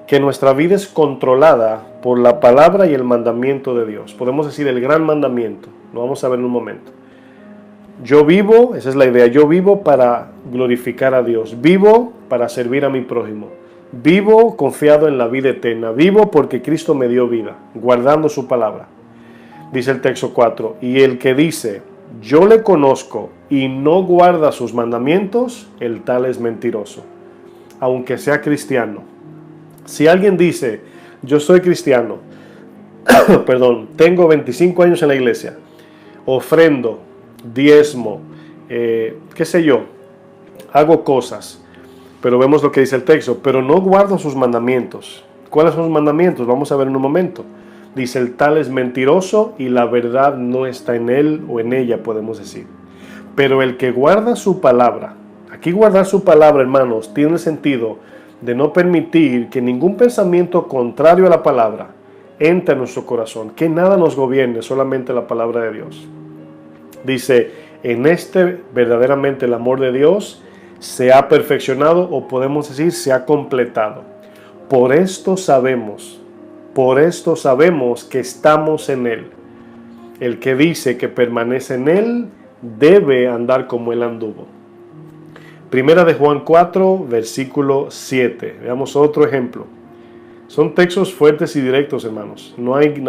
que nuestra vida es controlada por la palabra y el mandamiento de Dios. Podemos decir el gran mandamiento. Lo vamos a ver en un momento. Yo vivo, esa es la idea, yo vivo para glorificar a Dios. Vivo para servir a mi prójimo. Vivo confiado en la vida eterna. Vivo porque Cristo me dio vida, guardando su palabra. Dice el texto 4, y el que dice, yo le conozco y no guarda sus mandamientos, el tal es mentiroso, aunque sea cristiano. Si alguien dice, yo soy cristiano, tengo 25 años en la iglesia, ofrendo, diezmo, qué sé yo, hago cosas, pero vemos lo que dice el texto, pero no guardo sus mandamientos. ¿Cuáles son los mandamientos? Vamos a ver en un momento. Dice, el tal es mentiroso y la verdad no está en él o en ella, podemos decir. Pero el que guarda su palabra, aquí guardar su palabra, hermanos, tiene el sentido de no permitir que ningún pensamiento contrario a la palabra entre en nuestro corazón, que nada nos gobierne, solamente la palabra de Dios. Dice, en este verdaderamente el amor de Dios se ha perfeccionado, o podemos decir se ha completado. Por esto sabemos que estamos en Él. El que dice que permanece en Él debe andar como Él anduvo. Primera de Juan 4, versículo 7. Veamos otro ejemplo. Son textos fuertes y directos, hermanos.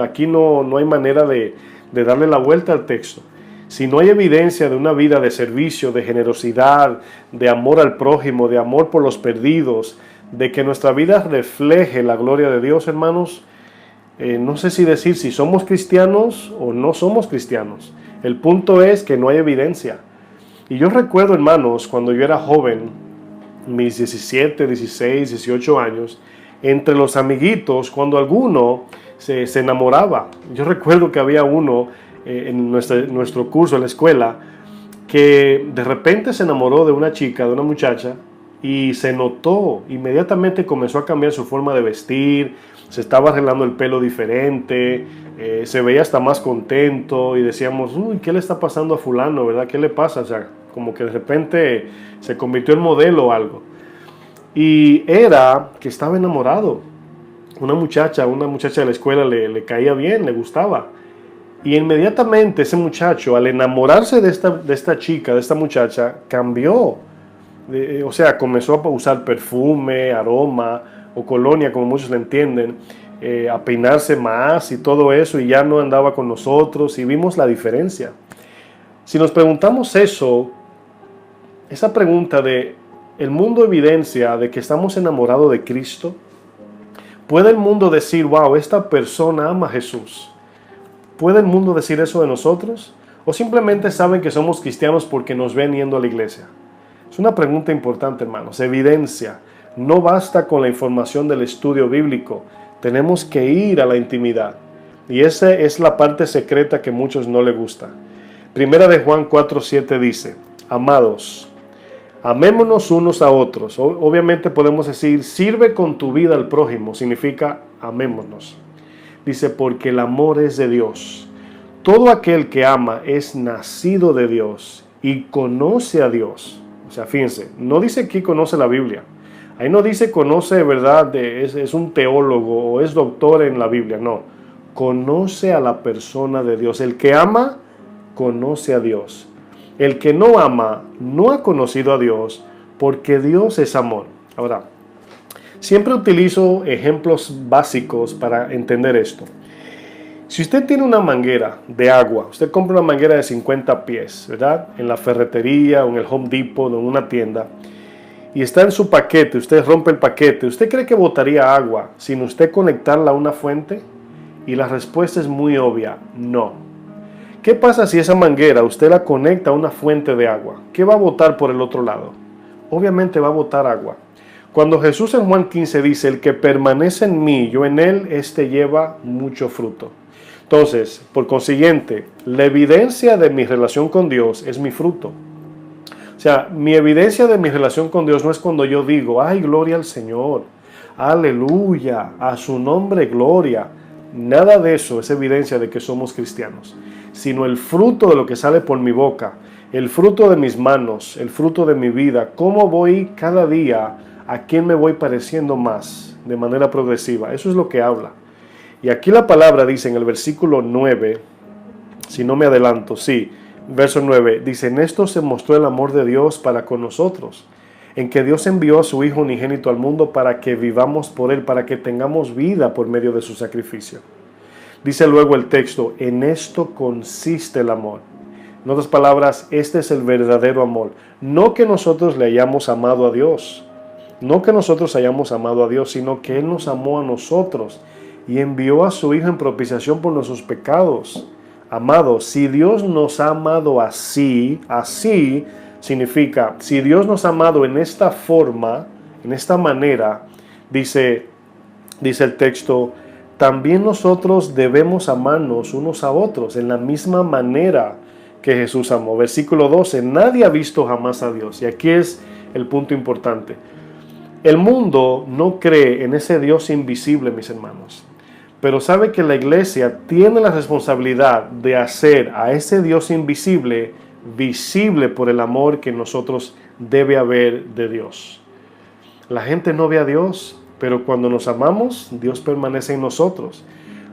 Aquí no hay manera de darle la vuelta al texto. Si no hay evidencia de una vida de servicio, de generosidad, de amor al prójimo, de amor por los perdidos, de que nuestra vida refleje la gloria de Dios, hermanos, no sé si decir si somos cristianos o no somos cristianos. El punto es que no hay evidencia. Y yo recuerdo, hermanos, cuando yo era joven, mis 17, 16, 18 años, entre los amiguitos, cuando alguno se enamoraba. Yo recuerdo que había uno en nuestro curso en la escuela que de repente se enamoró de una chica, de una muchacha, y se notó, inmediatamente comenzó a cambiar su forma de vestir, se estaba arreglando el pelo diferente, se veía hasta más contento y decíamos, uy, ¿qué le está pasando a fulano, verdad? ¿Qué le pasa? O sea, como que de repente se convirtió en modelo o algo. Y era que estaba enamorado. Una muchacha de la escuela le caía bien, le gustaba. Y inmediatamente ese muchacho, al enamorarse de esta chica, de esta muchacha, cambió. O sea, comenzó a usar perfume, aroma o colonia, como muchos le entienden, a peinarse más y todo eso, y ya no andaba con nosotros, y vimos la diferencia. Si nos preguntamos eso, esa pregunta de ¿el mundo evidencia de que estamos enamorados de Cristo? ¿Puede el mundo decir, wow, esta persona ama a Jesús? ¿Puede el mundo decir eso de nosotros? ¿O simplemente saben que somos cristianos porque nos ven yendo a la iglesia? Es una pregunta importante, hermanos. Evidencia. No basta con la información del estudio bíblico. Tenemos que ir a la intimidad. Y esa es la parte secreta que a muchos no les gusta. Primera de Juan 4:7 dice, amados, amémonos unos a otros. Obviamente podemos decir, sirve con tu vida al prójimo. Significa, amémonos. Dice, porque el amor es de Dios. Todo aquel que ama es nacido de Dios y conoce a Dios. O sea, fíjense, no dice aquí conoce la Biblia. Ahí no dice conoce, ¿verdad? Es un teólogo o es doctor en la Biblia. No, conoce a la persona de Dios. El que ama, conoce a Dios. El que no ama no ha conocido a Dios, porque Dios es amor. Ahora, siempre utilizo ejemplos básicos para entender esto. Si usted tiene una manguera de agua, usted compra una manguera de 50 pies, ¿verdad? En la ferretería o en el Home Depot o en una tienda, y está en su paquete, usted rompe el paquete, ¿usted cree que botaría agua sin usted conectarla a una fuente? Y la respuesta es muy obvia, no. ¿Qué pasa si esa manguera usted la conecta a una fuente de agua? ¿Qué va a botar por el otro lado? Obviamente va a botar agua. Cuando Jesús en Juan 15 dice, el que permanece en mí, yo en él, este lleva mucho fruto. Entonces, por consiguiente, la evidencia de mi relación con Dios es mi fruto. O sea, mi evidencia de mi relación con Dios no es cuando yo digo, ay, gloria al Señor, aleluya, a su nombre gloria. Nada de eso es evidencia de que somos cristianos, sino el fruto de lo que sale por mi boca, el fruto de mis manos, el fruto de mi vida, cómo voy cada día, a quién me voy pareciendo más de manera progresiva. Eso es lo que habla. Y aquí la palabra dice en el versículo 9, si no me adelanto, sí, verso 9, dice, en esto se mostró el amor de Dios para con nosotros, en que Dios envió a su Hijo unigénito al mundo para que vivamos por Él, para que tengamos vida por medio de su sacrificio. Dice luego el texto, en esto consiste el amor. En otras palabras, este es el verdadero amor. No que nosotros le hayamos amado a Dios, no que nosotros hayamos amado a Dios, sino que Él nos amó a nosotros y envió a su Hijo en propiciación por nuestros pecados. Amados, si Dios nos ha amado así significa, si Dios nos ha amado en esta forma, en esta manera, dice el texto, también nosotros debemos amarnos unos a otros en la misma manera que Jesús amó. Versículo 12, nadie ha visto jamás a Dios. Y aquí es el punto importante. El mundo no cree en ese Dios invisible, mis hermanos, pero sabe que la iglesia tiene la responsabilidad de hacer a ese Dios invisible visible por el amor que en nosotros debe haber de Dios. La gente no ve a Dios, pero cuando nos amamos, Dios permanece en nosotros.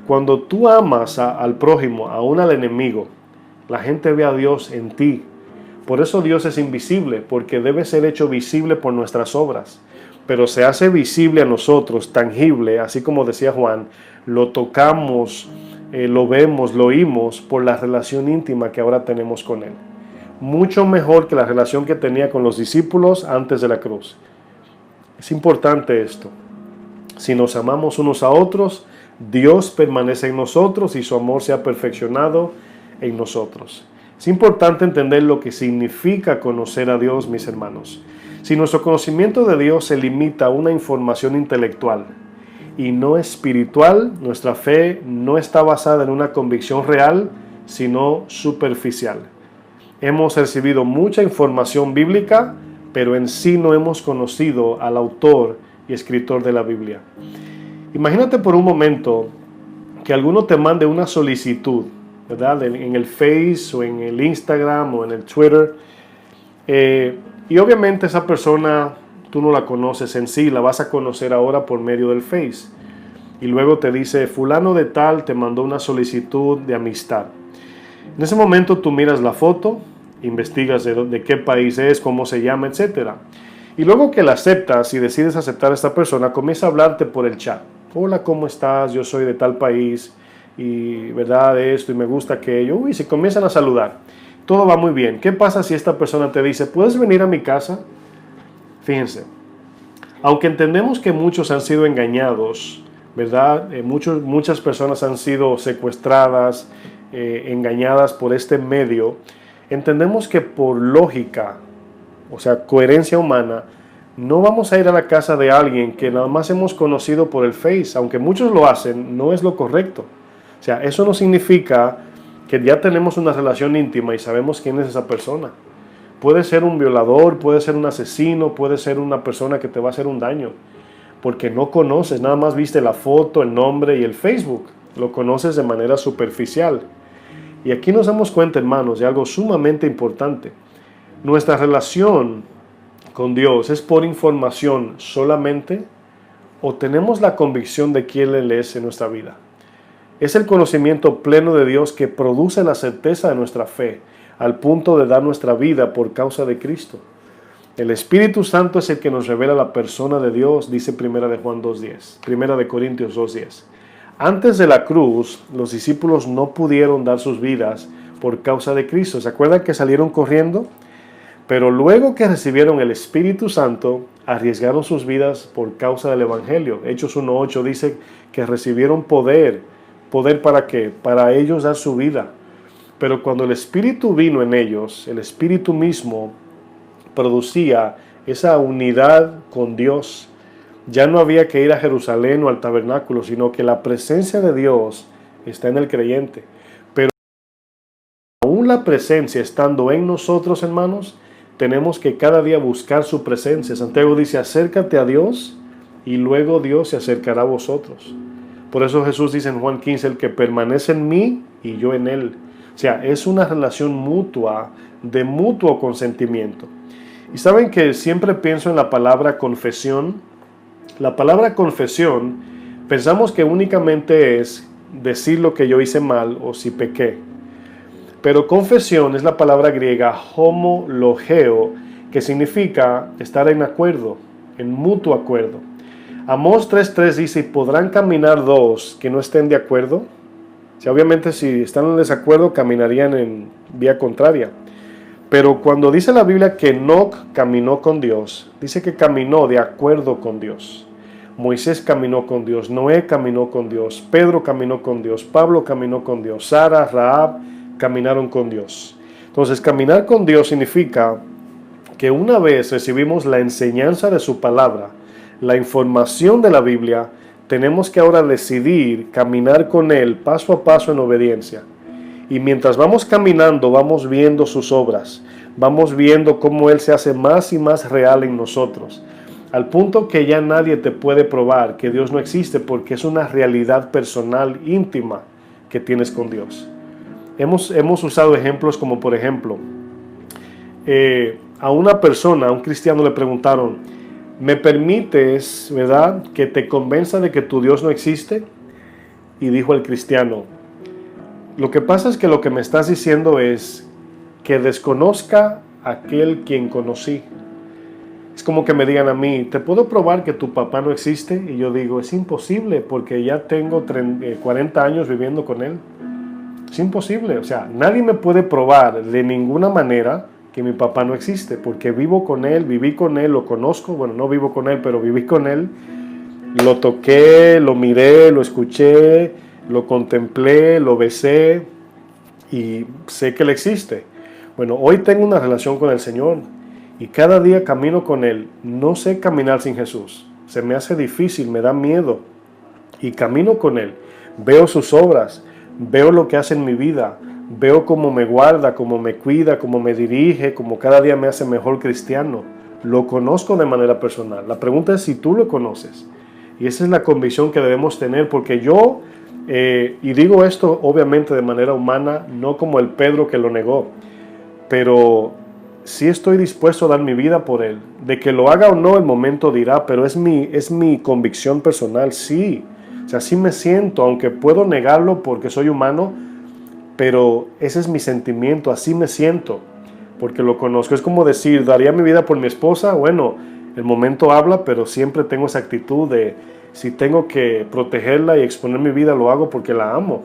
Cuando tú amas al prójimo, aún al enemigo, la gente ve a Dios en ti. Por eso Dios es invisible, porque debe ser hecho visible por nuestras obras. Pero se hace visible a nosotros, tangible, así como decía Juan, lo tocamos, lo vemos, lo oímos por la relación íntima que ahora tenemos con Él. Mucho mejor que la relación que tenía con los discípulos antes de la cruz. Es importante esto. Si nos amamos unos a otros, Dios permanece en nosotros y su amor se ha perfeccionado en nosotros. Es importante entender lo que significa conocer a Dios, mis hermanos. Si nuestro conocimiento de Dios se limita a una información intelectual y no espiritual, nuestra fe no está basada en una convicción real, sino superficial. Hemos recibido mucha información bíblica, pero en sí no hemos conocido al autor y escritor de la Biblia. Imagínate por un momento que alguno te mande una solicitud, ¿verdad? En el Face o en el Instagram o en el Twitter, y obviamente esa persona tú no la conoces en sí, la vas a conocer ahora por medio del Face. Y luego te dice, fulano de tal te mandó una solicitud de amistad. En ese momento tú miras la foto, investigas de qué país es, cómo se llama, etc. Y luego que la aceptas y decides aceptar a esta persona, comienza a hablarte por el chat. Hola, ¿cómo estás? Yo soy de tal país y verdad esto y me gusta aquello. Y se comienzan a saludar. Todo va muy bien. ¿Qué pasa si esta persona te dice, ¿puedes venir a mi casa? Fíjense, aunque entendemos que muchos han sido engañados, ¿verdad? Muchas personas han sido secuestradas, engañadas por este medio, entendemos que por lógica, o sea, coherencia humana, no vamos a ir a la casa de alguien que nada más hemos conocido por el Face, aunque muchos lo hacen, no es lo correcto. O sea, eso no significa que ya tenemos una relación íntima y sabemos quién es esa persona. Puede ser un violador, puede ser un asesino, puede ser una persona que te va a hacer un daño, porque no conoces, nada más viste la foto, el nombre y el Facebook, lo conoces de manera superficial. Y aquí nos damos cuenta, hermanos, de algo sumamente importante. Nuestra relación con Dios es por información solamente, o tenemos la convicción de quién Él es en nuestra vida. Es el conocimiento pleno de Dios que produce la certeza de nuestra fe. al punto de dar nuestra vida por causa de Cristo. El Espíritu Santo es el que nos revela la persona de Dios, dice 1 de Juan 2:10, 1 de Corintios 2:10. Antes de la cruz, los discípulos no pudieron dar sus vidas por causa de Cristo. ¿Se acuerdan que salieron corriendo? Pero luego que recibieron el Espíritu Santo, arriesgaron sus vidas por causa del Evangelio. Hechos 1:8 dice que recibieron poder. ¿Poder para qué? Para ellos dar su vida. Pero cuando el Espíritu vino en ellos, el Espíritu mismo producía esa unidad con Dios. Ya no había que ir a Jerusalén o al tabernáculo, sino que la presencia de Dios está en el creyente. Pero aún la presencia estando en nosotros, hermanos, tenemos que cada día buscar su presencia. Santiago dice, acércate a Dios y luego Dios se acercará a vosotros. Por eso Jesús dice en Juan 15, el que permanece en mí y yo en él. O sea, es una relación mutua, de mutuo consentimiento. Y saben que siempre pienso en la palabra confesión. La palabra confesión, pensamos que únicamente es decir lo que yo hice mal o si pequé. Pero confesión es la palabra griega homologeo, que significa estar en acuerdo, en mutuo acuerdo. Amós 3:3 dice, ¿y podrán caminar dos que no estén de acuerdo? O sea, obviamente si están en desacuerdo caminarían en vía contraria. Pero cuando dice la Biblia que Enoc caminó con Dios, dice que caminó de acuerdo con Dios. Moisés caminó con Dios, Noé caminó con Dios, Pedro caminó con Dios, Pablo caminó con Dios, Sara, Rahab caminaron con Dios. Entonces, caminar con Dios significa que una vez recibimos la enseñanza de su palabra, la información de la Biblia, tenemos que ahora decidir caminar con Él paso a paso en obediencia. Y mientras vamos caminando, vamos viendo sus obras, vamos viendo cómo Él se hace más y más real en nosotros, al punto que ya nadie te puede probar que Dios no existe, porque es una realidad personal, íntima, que tienes con Dios. Hemos usado ejemplos como, por ejemplo, a una persona, a un cristiano le preguntaron, ¿me permites, verdad, que te convenza de que tu Dios no existe? Y dijo el cristiano, lo que pasa es que lo que me estás diciendo es que desconozca a aquel quien conocí. Es como que me digan a mí, ¿te puedo probar que tu papá no existe? Y yo digo, es imposible porque ya tengo 40 años viviendo con él. Es imposible, o sea, nadie me puede probar de ninguna manera que mi papá no existe, porque vivo con él, viví con él, lo conozco, bueno, no vivo con él, pero viví con él, lo toqué, lo miré, lo escuché, lo contemplé, lo besé y sé que él existe. Bueno, hoy tengo una relación con el Señor y cada día camino con Él. No sé caminar sin Jesús, se me hace difícil, me da miedo y camino con Él. Veo sus obras, veo lo que hace en mi vida, veo cómo me guarda, cómo me cuida, cómo me dirige, cómo cada día me hace mejor cristiano. Lo conozco de manera personal. La pregunta es si tú lo conoces. Y esa es la convicción que debemos tener, porque yo, y digo esto obviamente de manera humana, no como el Pedro que lo negó, pero sí estoy dispuesto a dar mi vida por Él. De que lo haga o no, el momento dirá, pero es mi convicción personal, sí. O sea, sí me siento, aunque puedo negarlo porque soy humano, pero ese es mi sentimiento, así me siento, porque lo conozco. Es como decir, ¿daría mi vida por mi esposa? Bueno, el momento habla, pero siempre tengo esa actitud de, si tengo que protegerla y exponer mi vida, lo hago porque la amo.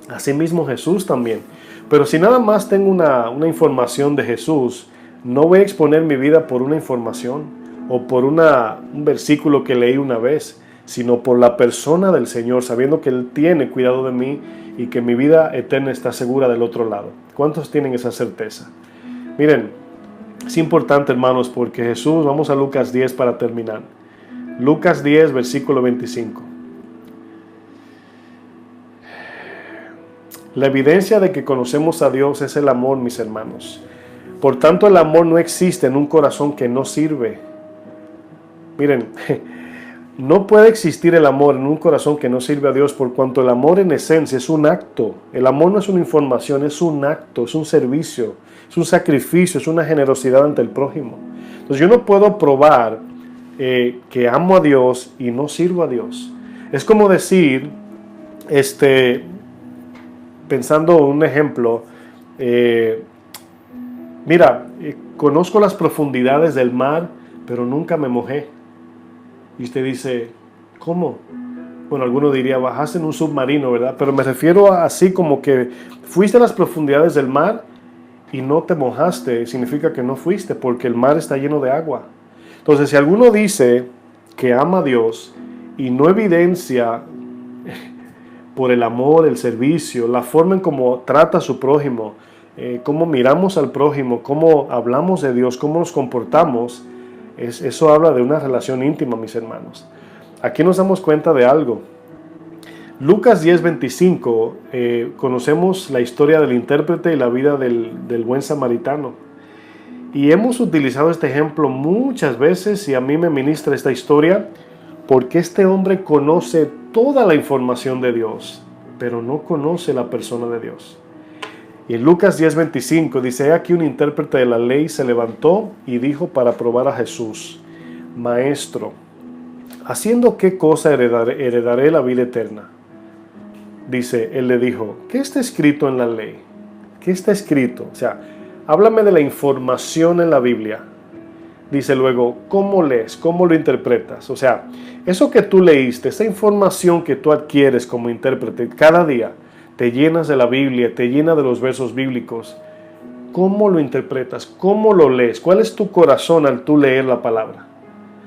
Así mismo Jesús también. Pero si nada más tengo una información de Jesús, no voy a exponer mi vida por una información o por un versículo que leí una vez, sino por la persona del Señor, sabiendo que Él tiene cuidado de mí y que mi vida eterna está segura del otro lado. ¿Cuántos tienen esa certeza? Miren, es importante, hermanos, porque Jesús, vamos a Lucas 10 para terminar. Lucas 10, versículo 25. La evidencia de que conocemos a Dios es el amor, mis hermanos. Por tanto, el amor no existe en un corazón que no sirve. Miren, no puede existir el amor en un corazón que no sirve a Dios, por cuanto el amor en esencia es un acto. El amor no es una información, es un acto, es un servicio, es un sacrificio, es una generosidad ante el prójimo. Entonces yo no puedo probar que amo a Dios y no sirvo a Dios. Es como decir, pensando un ejemplo, Mira, conozco las profundidades del mar, pero nunca me mojé. Y usted dice, ¿cómo? Bueno, alguno diría, bajaste en un submarino, ¿verdad? Pero me refiero a así como que fuiste a las profundidades del mar y no te mojaste. Significa que no fuiste porque el mar está lleno de agua. Entonces, si alguno dice que ama a Dios y no evidencia por el amor, el servicio, la forma en cómo trata a su prójimo, cómo miramos al prójimo, cómo hablamos de Dios, cómo nos comportamos, eso habla de una relación íntima, mis hermanos. Aquí nos damos cuenta de algo. Lucas 10:25, conocemos la historia del intérprete y la vida del buen samaritano. Y hemos utilizado este ejemplo muchas veces y a mí me ministra esta historia porque este hombre conoce toda la información de Dios, pero no conoce la persona de Dios. Y en Lucas 10:25 dice, aquí un intérprete de la ley se levantó y dijo para probar a Jesús, Maestro, ¿haciendo qué cosa heredaré la vida eterna? Dice, él le dijo, ¿qué está escrito en la ley? ¿Qué está escrito? O sea, háblame de la información en la Biblia. Dice luego, ¿cómo lees? ¿Cómo lo interpretas? O sea, eso que tú leíste, esa información que tú adquieres como intérprete cada día, te llenas de la Biblia, te llena de los versos bíblicos. ¿Cómo lo interpretas? ¿Cómo lo lees? ¿Cuál es tu corazón al tú leer la palabra?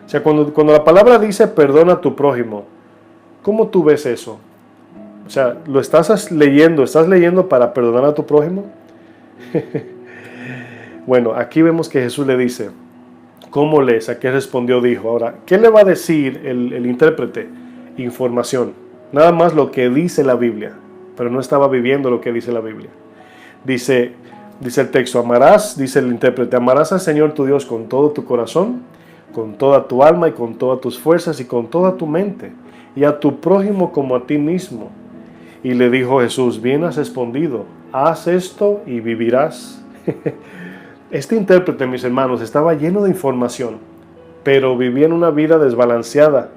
O sea, cuando la palabra dice perdona a tu prójimo, ¿cómo tú ves eso? O sea, ¿lo estás leyendo? ¿Estás leyendo para perdonar a tu prójimo? Bueno, aquí vemos que Jesús le dice, ¿cómo lees? ¿A qué respondió? Dijo. Ahora, ¿qué le va a decir el intérprete? Información. Nada más lo que dice la Biblia, pero no estaba viviendo lo que dice la Biblia. Dice el texto, amarás, dice el intérprete, amarás al Señor tu Dios con todo tu corazón, con toda tu alma y con todas tus fuerzas y con toda tu mente, y a tu prójimo como a ti mismo. Y le dijo Jesús, bien has respondido, haz esto y vivirás. Este intérprete, mis hermanos, estaba lleno de información, pero vivía en una vida desbalanceada.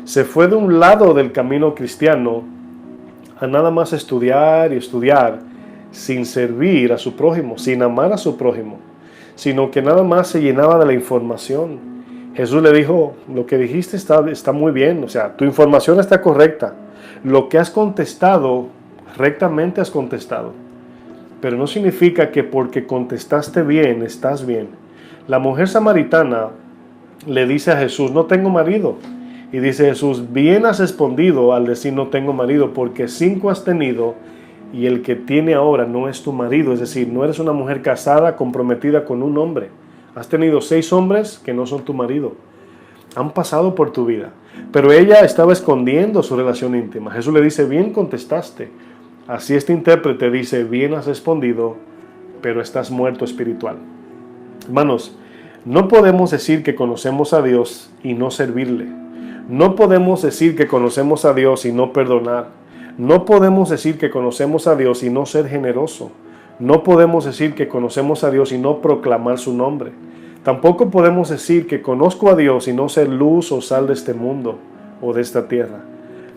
Se fue de un lado del camino cristiano a nada más estudiar y estudiar, sin servir a su prójimo, sin amar a su prójimo, sino que nada más se llenaba de la información. Jesús le dijo, lo que dijiste está muy bien, o sea, tu información está correcta. Lo que has contestado, rectamente has contestado. Pero no significa que porque contestaste bien, estás bien. La mujer samaritana le dice a Jesús, no tengo marido. Y dice Jesús, bien has respondido al decir no tengo marido, porque 5 has tenido y el que tiene ahora no es tu marido. Es decir, no eres una mujer casada, comprometida con un hombre. Has tenido 6 hombres que no son tu marido. Han pasado por tu vida. Pero ella estaba escondiendo su relación íntima. Jesús le dice, bien contestaste. Así este intérprete dice, bien has respondido, pero estás muerto espiritual. Hermanos, no podemos decir que conocemos a Dios y no servirle. No podemos decir que conocemos a Dios y no perdonar. No podemos decir que conocemos a Dios y no ser generoso. No podemos decir que conocemos a Dios y no proclamar su nombre. Tampoco podemos decir que conozco a Dios y no ser luz o sal de este mundo o de esta tierra.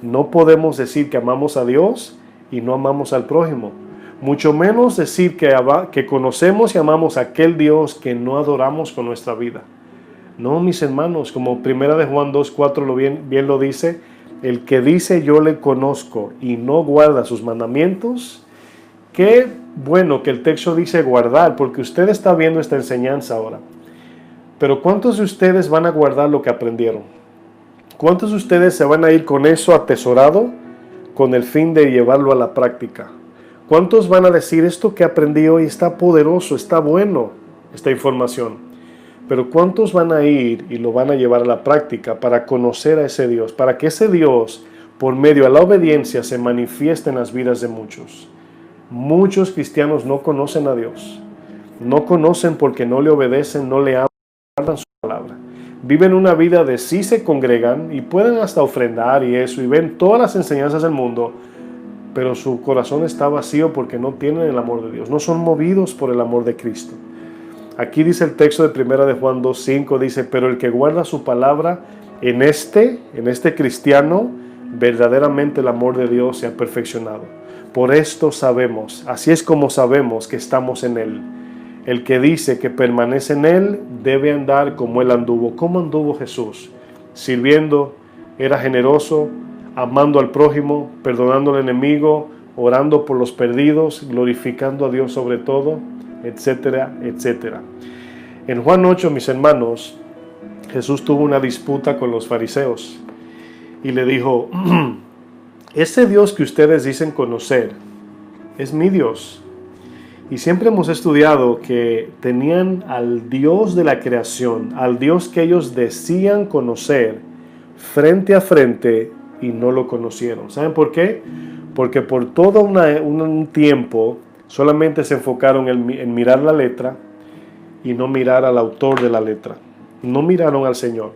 No podemos decir que amamos a Dios y no amamos al prójimo. Mucho menos decir que conocemos y amamos a aquel Dios que no adoramos con nuestra vida. No, mis hermanos, como 1 Juan 2:4 bien lo dice, el que dice yo le conozco y no guarda sus mandamientos, qué bueno que el texto dice guardar, porque usted está viendo esta enseñanza ahora. Pero ¿cuántos de ustedes van a guardar lo que aprendieron? ¿Cuántos de ustedes se van a ir con eso atesorado con el fin de llevarlo a la práctica? ¿Cuántos van a decir esto que aprendí hoy está poderoso, está bueno, esta información? Pero ¿cuántos van a ir y lo van a llevar a la práctica para conocer a ese Dios? Para que ese Dios, por medio de la obediencia, se manifieste en las vidas de muchos. Muchos cristianos no conocen a Dios. No conocen porque no le obedecen, no le aman su palabra. Viven una vida de sí se congregan y pueden hasta ofrendar y eso, y ven todas las enseñanzas del mundo, pero su corazón está vacío porque no tienen el amor de Dios. No son movidos por el amor de Cristo. Aquí dice el texto de 1 Juan 2:5, dice, pero el que guarda su palabra, en este cristiano, verdaderamente el amor de Dios se ha perfeccionado. Por esto sabemos, así es como sabemos que estamos en Él. El que dice que permanece en Él debe andar como Él anduvo. ¿Cómo anduvo Jesús? Sirviendo, era generoso, amando al prójimo, perdonando al enemigo, orando por los perdidos, glorificando a Dios sobre todo, etcétera, etcétera. En Juan 8, mis hermanos, Jesús tuvo una disputa con los fariseos y le dijo, ese Dios que ustedes dicen conocer es mi Dios. Y siempre hemos estudiado que tenían al Dios de la creación, al Dios que ellos decían conocer, frente a frente, y no lo conocieron. ¿Saben por qué? Porque por todo un tiempo solamente se enfocaron en mirar la letra y no mirar al autor de la letra. No miraron al Señor.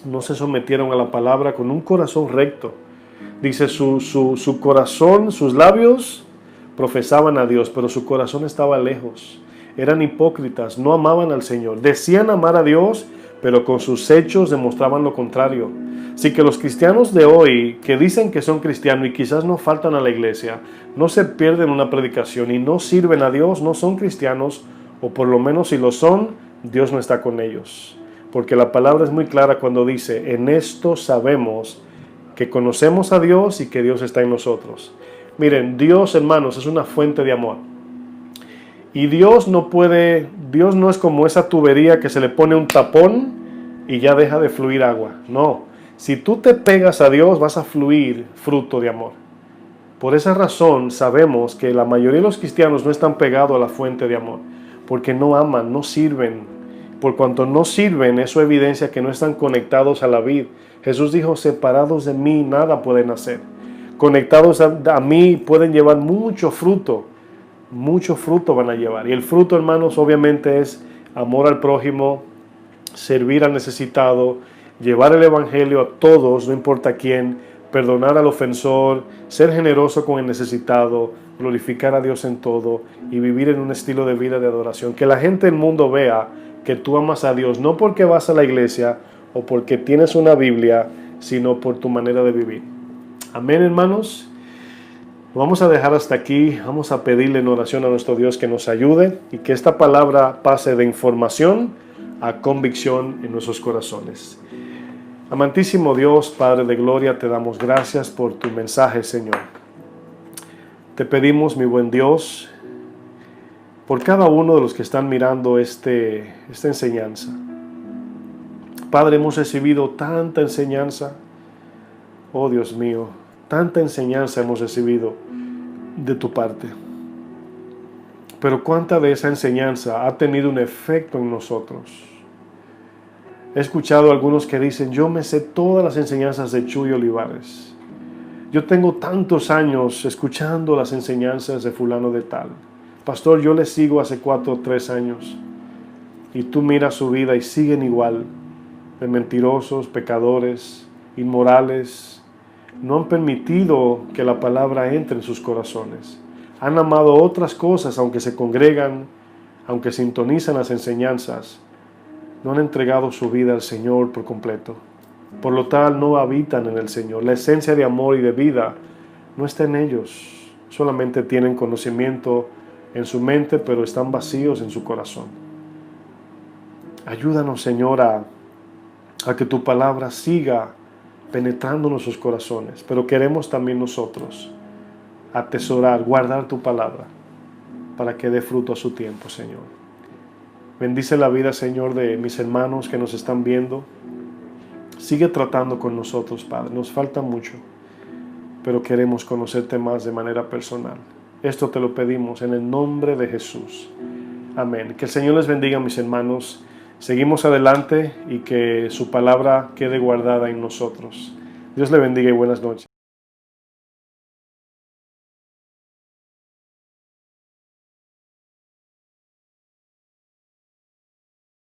No se sometieron a la palabra con un corazón recto. Dice su corazón, sus labios profesaban a Dios, pero su corazón estaba lejos. Eran hipócritas, no amaban al Señor. Decían amar a Dios, pero con sus hechos demostraban lo contrario. Así que los cristianos de hoy, que dicen que son cristianos y quizás no faltan a la iglesia, no se pierden una predicación y no sirven a Dios, no son cristianos, o por lo menos si lo son, Dios no está con ellos. Porque la palabra es muy clara cuando dice, en esto sabemos que conocemos a Dios y que Dios está en nosotros. Miren, Dios, hermanos, es una fuente de amor. Y Dios no es como esa tubería que se le pone un tapón y ya deja de fluir agua. No, si tú te pegas a Dios vas a fluir fruto de amor. Por esa razón sabemos que la mayoría de los cristianos no están pegados a la fuente de amor, porque no aman, no sirven. Por cuanto no sirven, eso evidencia que no están conectados a la vid. Jesús dijo, separados de mí nada pueden hacer. Conectados a mí pueden llevar mucho fruto van a llevar. Y el fruto, hermanos, obviamente es amor al prójimo, servir al necesitado, llevar el evangelio a todos, no importa quién, perdonar al ofensor, ser generoso con el necesitado, glorificar a Dios en todo y vivir en un estilo de vida de adoración. Que la gente del mundo vea que tú amas a Dios, no porque vas a la iglesia o porque tienes una Biblia, sino por tu manera de vivir. Amén, hermanos. Lo vamos a dejar hasta aquí. Vamos a pedirle en oración a nuestro Dios que nos ayude y que esta palabra pase de información a convicción en nuestros corazones. Amantísimo Dios, Padre de gloria, te damos gracias por tu mensaje, Señor. Te pedimos, mi buen Dios, por cada uno de los que están mirando esta enseñanza. Padre, hemos recibido tanta enseñanza. Oh Dios mío, tanta enseñanza hemos recibido de tu parte. Pero cuánta de esa enseñanza ha tenido un efecto en nosotros. He escuchado a algunos que dicen, yo me sé todas las enseñanzas de Chuy Olivares. Yo tengo tantos años escuchando las enseñanzas de fulano de tal. Pastor, yo le sigo hace 4 o 3 años. Y tú miras su vida y siguen igual, de mentirosos, pecadores, inmorales. No han permitido que la palabra entre en sus corazones. Han amado otras cosas, aunque se congregan, aunque sintonizan las enseñanzas. No han entregado su vida al Señor por completo. Por lo tal, no habitan en el Señor. La esencia de amor y de vida no está en ellos. Solamente tienen conocimiento en su mente, pero están vacíos en su corazón. Ayúdanos, Señor, a que tu palabra siga penetrando nuestros corazones. Pero queremos también nosotros atesorar, guardar tu palabra para que dé fruto a su tiempo, Señor. Bendice la vida, Señor, de mis hermanos que nos están viendo. Sigue tratando con nosotros, Padre. Nos falta mucho, pero queremos conocerte más de manera personal. Esto te lo pedimos en el nombre de Jesús. Amén. Que el Señor les bendiga, mis hermanos. Seguimos adelante y que su palabra quede guardada en nosotros. Dios le bendiga y buenas noches.